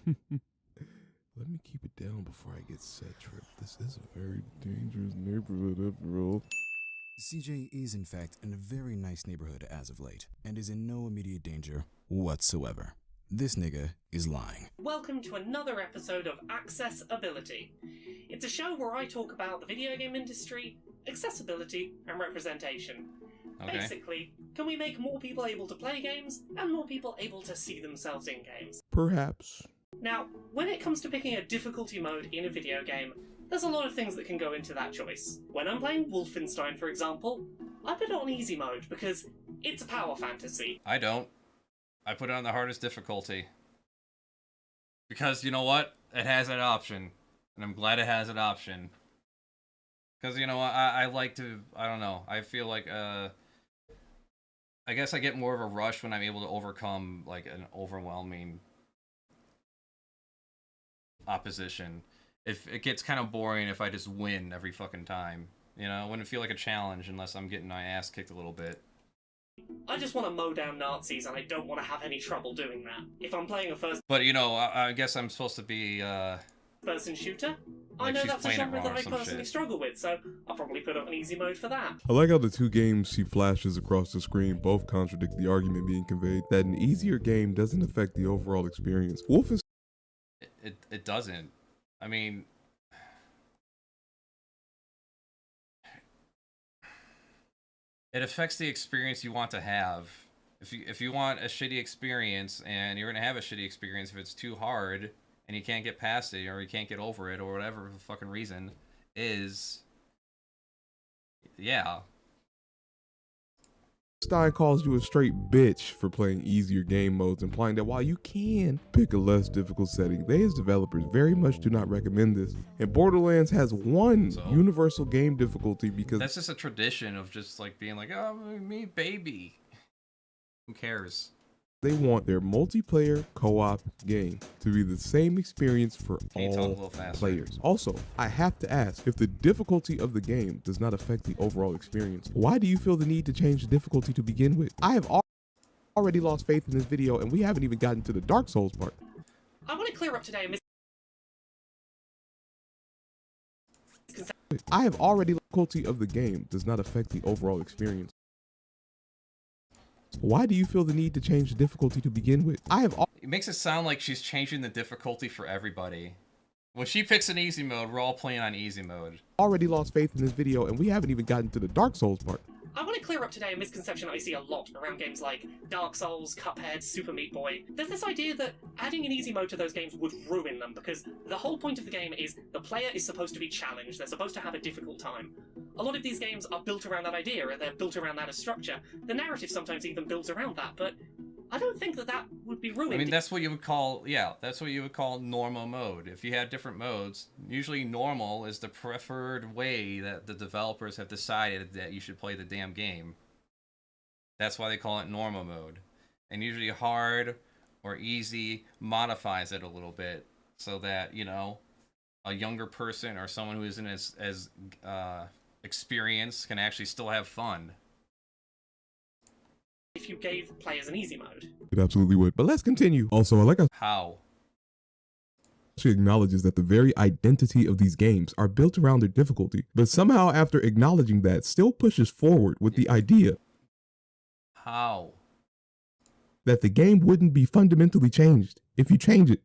Let me keep it down before I get set trip. This is a very dangerous neighborhood after all. CJ is in fact in a very nice neighborhood as of late, and is in no immediate danger whatsoever. This nigga is lying. Welcome to another episode of Accessibility. It's a show where I talk about the video game industry, accessibility, and representation. Okay. Basically, can we make more people able to play games, and more people able to see themselves in games? Perhaps. Now, when it comes to picking a difficulty mode in a video game, there's a lot of things that can go into that choice. When I'm playing Wolfenstein, for example, I put it on easy mode because it's a power fantasy. I don't. I put it on the hardest difficulty. Because, you know what? It has that option. And I'm glad it has that option. Because, you know, I like to, I don't know, I feel like, I guess I get more of a rush when I'm able to overcome, like, an overwhelming opposition. If it gets kind of boring if I just win every fucking time. You know, it wouldn't feel like a challenge unless I'm getting my ass kicked a little bit. I just want to mow down Nazis, and I don't want to have any trouble doing that. If I'm playing a first... But, you know, I guess I'm supposed to be, person shooter, I like know she's that's a playing it genre wrong that or I some personally shit. struggle with, so I'll probably put it on easy mode for that. I like how the two games she flashes across the screen both contradict the argument being conveyed that an easier game doesn't affect the overall experience. Wolfenstein. It doesn't. I mean... It affects the experience you want to have. If you want a shitty experience, and you're gonna have a shitty experience if it's too hard, and you can't get past it, or you can't get over it, or whatever the fucking reason is... Yeah. Stein calls you a straight bitch for playing easier game modes, implying that while you can pick a less difficult setting, they as developers very much do not recommend this. And Borderlands has one universal game difficulty because That's just a tradition of just like being like, oh, me baby. Who cares? they want their multiplayer co-op game to be the same experience for Can you talk a all little faster? players. Also, I have to ask, if the difficulty of the game does not affect the overall experience, why do you feel the need to change the difficulty to begin with? I have already lost faith in this video, and we haven't even gotten to the Dark Souls part. I want to clear up today I have already difficulty of the game does not affect the overall experience. Why do you feel the need to change the difficulty to begin with? It makes it sound like she's changing the difficulty for everybody. When she picks an easy mode, we're all playing on easy mode. Already lost faith in this video, and we haven't even gotten to the Dark Souls part. I want to clear up today a misconception I see a lot around games like Dark Souls, Cuphead, Super Meat Boy. There's this idea that adding an easy mode to those games would ruin them, because the whole point of the game is the player is supposed to be challenged, they're supposed to have a difficult time. A lot of these games are built around that idea, or they're built around that as structure. The narrative sometimes even builds around that, but I don't think that that would be ruined. I mean, that's what you would call, yeah, that's what you would call normal mode. If you had different modes, usually normal is the preferred way that the developers have decided that you should play the damn game. That's why they call it normal mode. And usually hard or easy modifies it a little bit so that, you know, a younger person or someone who isn't as experienced can actually still have fun. If you gave players an easy mode. It absolutely would. But let's continue. Also, I like how How? acknowledges that the very identity of these games are built around their difficulty, but somehow after acknowledging that, still pushes forward with the idea How? that the game wouldn't be fundamentally changed if you change it.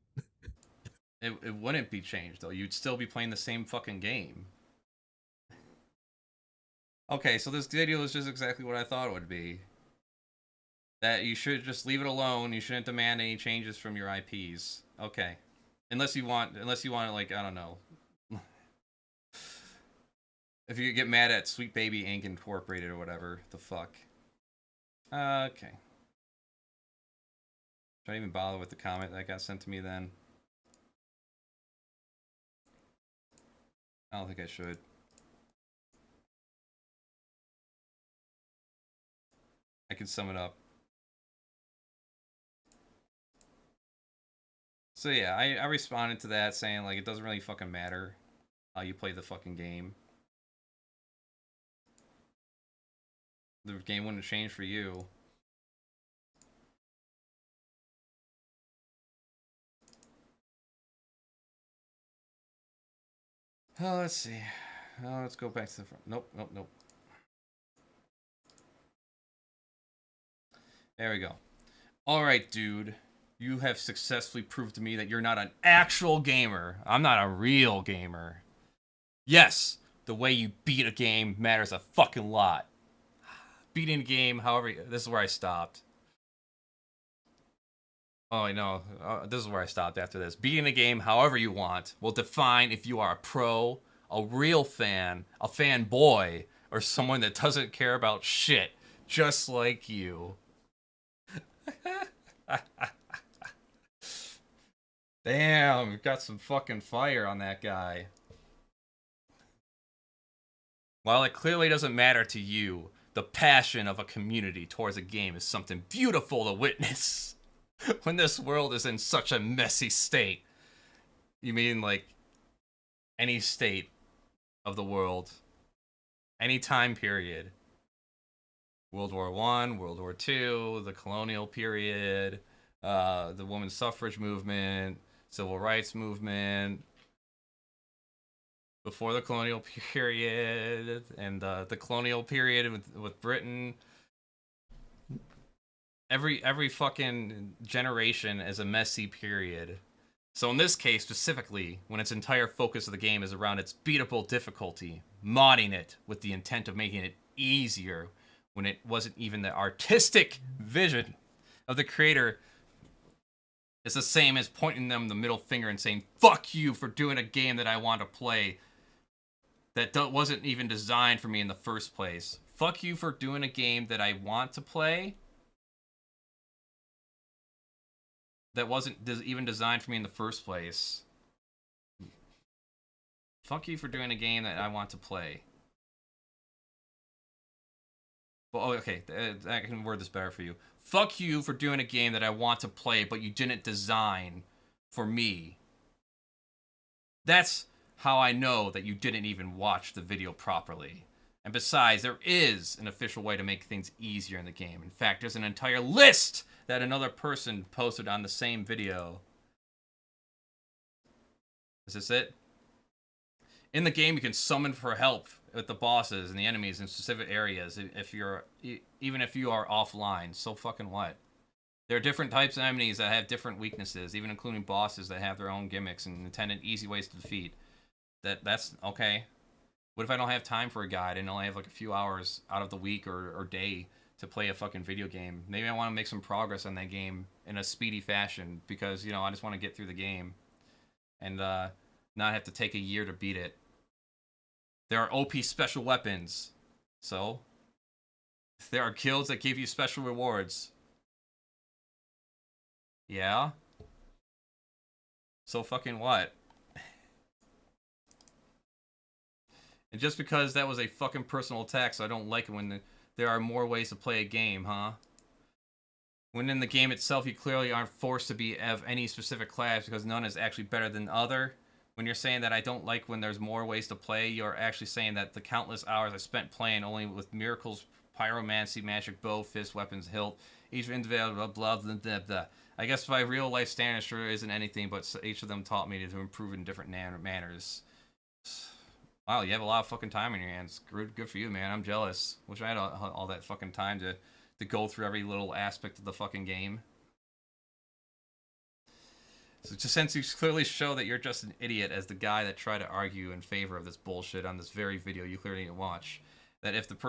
It wouldn't be changed, though. You'd still be playing the same fucking game. Okay, so this video is just exactly what I thought it would be. That you should just leave it alone. You shouldn't demand any changes from your IPs. Okay. Unless you want, like, I don't know. If you get mad at Sweet Baby Inc. Incorporated or whatever, the fuck. Okay. Should I even bother with the comment that got sent to me then? I don't think I should. I can sum it up. So yeah, I responded to that saying like it doesn't really fucking matter how you play the fucking game. The game wouldn't change for you. Oh, let's see. Oh, let's go back to the front. Nope, nope, nope. There we go. All right, dude. You have successfully proved to me that you're not an actual gamer. I'm not a real gamer. Yes, the way you beat a game matters a fucking lot. Beating a game, however, this is where I stopped. Oh, I know. This is where I stopped after this. Beating a game however you want will define if you are a pro, a real fan, a fanboy, or someone that doesn't care about shit, just like you. Damn, you've got some fucking fire on that guy. While it clearly doesn't matter to you, the passion of a community towards a game is something beautiful to witness. When this world is in such a messy state. You mean like any state of the world, any time period. World War I, World War II, the colonial period, the women's suffrage movement, civil rights movement, before the colonial period, and the colonial period with Britain. Every fucking generation is a messy period. So in this case specifically, when its entire focus of the game is around its beatable difficulty, modding it with the intent of making it easier, when it wasn't even the artistic vision of the creator, it's the same as pointing them the middle finger and saying, fuck you for doing a game that I want to play that wasn't even designed for me in the first place. Fuck you for doing a game that I want to play that wasn't even designed for me in the first place. Fuck you for doing a game that I want to play. Well, okay, I can word this better for you. Fuck you for doing a game that I want to play, but you didn't design for me. That's how I know that you didn't even watch the video properly. And besides, there is an official way to make things easier in the game. In fact, there's an entire list that another person posted on the same video. Is this it? In the game, you can summon for help with the bosses and the enemies in specific areas even if you are offline. So fucking what? There are different types of enemies that have different weaknesses, even including bosses that have their own gimmicks and intended easy ways to defeat. That's okay. What if I don't have time for a guide and only have like a few hours out of the week or day to play a fucking video game? Maybe I want to make some progress on that game in a speedy fashion because, you know, I just want to get through the game and not have to take a year to beat it. There are OP special weapons. So, there are guilds that give you special rewards. Yeah? So fucking what? And just because that was a fucking personal attack, so I don't like it when there are more ways to play a game, huh? When in the game itself, you clearly aren't forced to be of any specific class because none is actually better than the other. When you're saying that I don't like when there's more ways to play, you're actually saying that the countless hours I spent playing only with miracles pyromancy, magic, bow, fist, weapons, hilt. Each individual, blah, blah, blah, blah, blah. I guess by real life standards, sure isn't anything, but each of them taught me to improve in different manners. Wow, you have a lot of fucking time in your hands. Good for you, man. I'm jealous. Wish I had all that fucking time to go through every little aspect of the fucking game. So just since you clearly show that you're just an idiot as the guy that tried to argue in favor of this bullshit on this very video you clearly didn't watch, that if that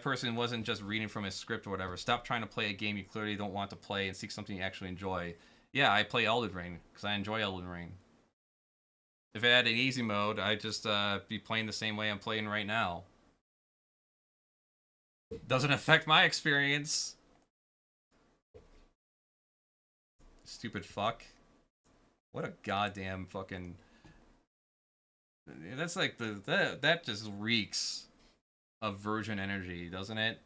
person wasn't just reading from a script or whatever, stop trying to play a game you clearly don't want to play and seek something you actually enjoy. Yeah, I play Elden Ring because I enjoy Elden Ring. If it had an easy mode, I'd just be playing the same way I'm playing right now. Doesn't affect my experience. Stupid fuck. What a goddamn fucking... That's like that just reeks of virgin energy, doesn't it?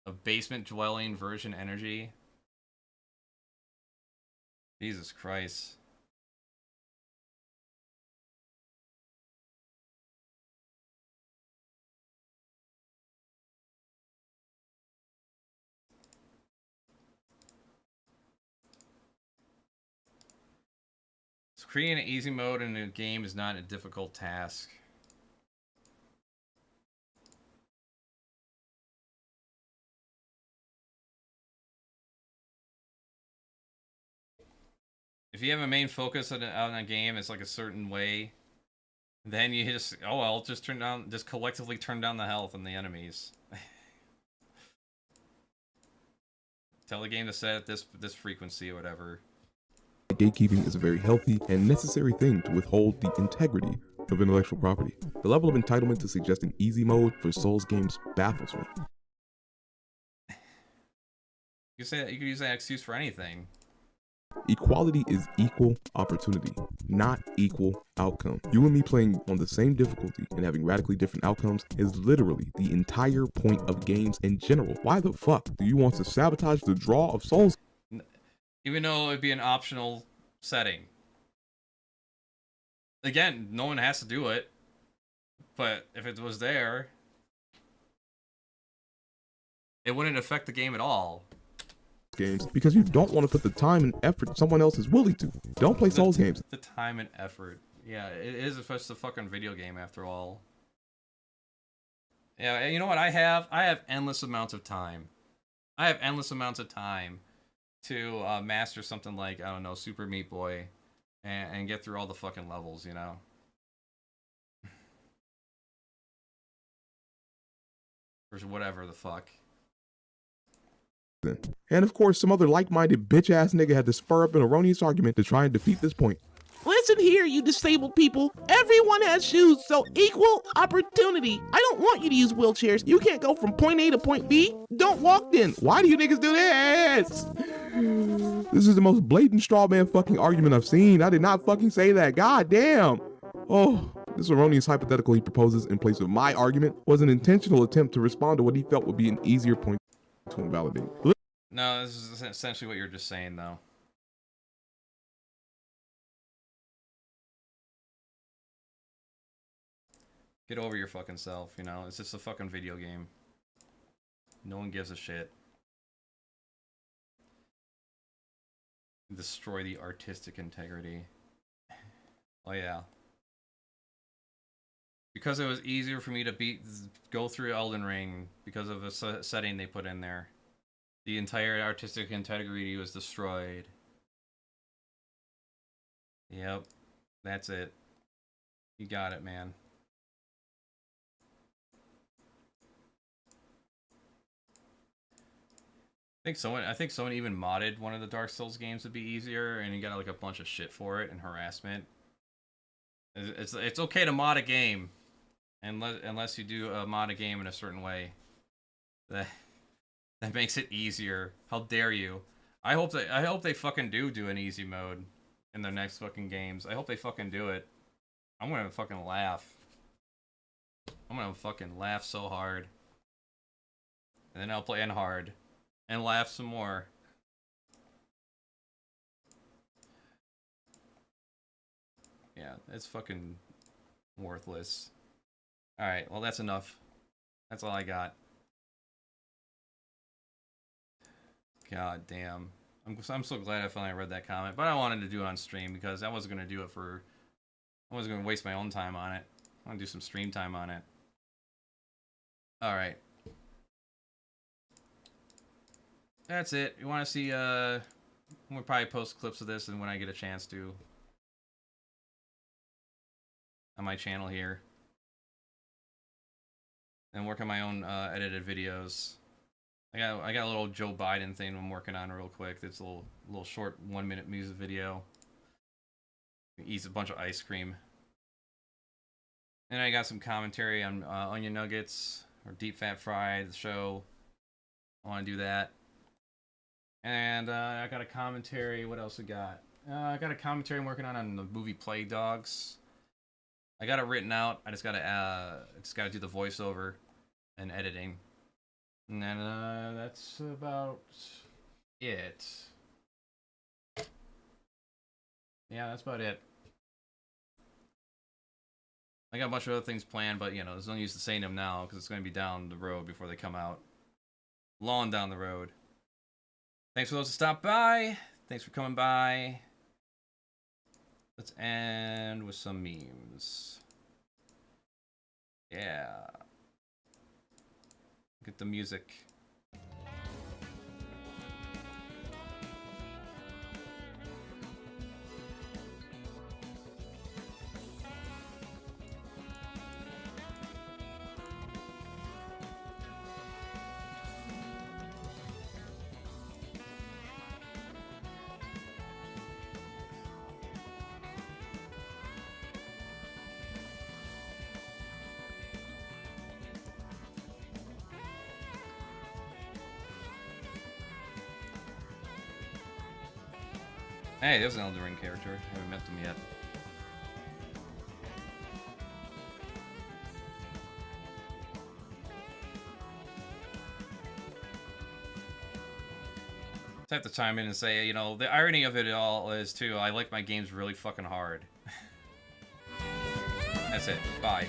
Of basement dwelling virgin energy. Jesus Christ. Creating an easy mode in a game is not a difficult task. If you have a main focus on a game, it's like a certain way, then you just, oh well, just collectively turn down the health on the enemies. Tell the game to set at this frequency or whatever. Gatekeeping is a very healthy and necessary thing to withhold the integrity of intellectual property. The level of entitlement to suggesting easy mode for Souls games baffles me. You could use that excuse for anything. Equality is equal opportunity, not equal outcome. You and me playing on the same difficulty and having radically different outcomes is literally the entire point of games in general. Why the fuck do you want to sabotage the draw of Souls? Even though it'd be an optional setting. Again, no one has to do it. But if it was there, it wouldn't affect the game at all. Games because you don't want to put the time and effort someone else is willing to. Don't play Souls games. The time and effort. Yeah, it is just a fucking video game after all. Yeah, and you know what I have? I have endless amounts of time. I have endless amounts of time to master something like, I don't know, Super Meat Boy and get through all the fucking levels, you know? Or whatever the fuck. And of course, some other like-minded bitch-ass nigga had to spur up an erroneous argument to try and defeat this point. Listen here, you disabled people. Everyone has shoes, so equal opportunity. I don't want you to use wheelchairs. You can't go from point A to point B. Don't walk then. Why do you niggas do this? This is the most blatant straw man fucking argument I've seen. I did not fucking say that. God damn. Oh, this erroneous hypothetical he proposes in place of my argument was an intentional attempt to respond to what he felt would be an easier point to invalidate. No, this is essentially what you're just saying, though. Get over your fucking self, you know? It's just a fucking video game. No one gives a shit. Destroy the artistic integrity. Oh yeah. Because it was easier for me to go through Elden Ring because of a setting they put in there. The entire artistic integrity was destroyed. Yep. That's it. You got it, man. I think someone even modded one of the Dark Souls games to be easier, and you got like a bunch of shit for it and harassment. It's okay to mod a game, unless you do mod a game in a certain way. That makes it easier. How dare you? I hope they fucking do an easy mode in their next fucking games. I hope they fucking do it. I'm gonna fucking laugh. I'm gonna fucking laugh so hard. And then I'll play in hard. And laugh some more. Yeah, it's fucking worthless. Alright, well that's enough. That's all I got. God damn. I'm so glad I finally read that comment, but I wanted to do it on stream because I wasn't going to do it for... I wasn't going to waste my own time on it. I want to do some stream time on it. Alright. That's it. You want to see, we'll probably post clips of this and when I get a chance to. On my channel here. And work on my own edited videos. I got a little Joe Biden thing I'm working on real quick. It's a little short 1-minute music video. Eats a bunch of ice cream. And I got some commentary on onion nuggets or deep fat fried, the show. I want to do that. And I got a commentary. What else we got? I got a commentary I'm working on the movie Plague Dogs. I got it written out. I just gotta do the voiceover and editing. And then that's about it. Yeah, that's about it. I got a bunch of other things planned, but you know, there's no use to saying them now because it's going to be down the road before they come out. Long down the road. Thanks for those who stopped by. Thanks for coming by. Let's end with some memes. Yeah. Get the music. Hey, there's an Elden Ring character. I haven't met them yet. I have to chime in and say, you know, the irony of it all is, too, I like my games really fucking hard. That's it. Bye.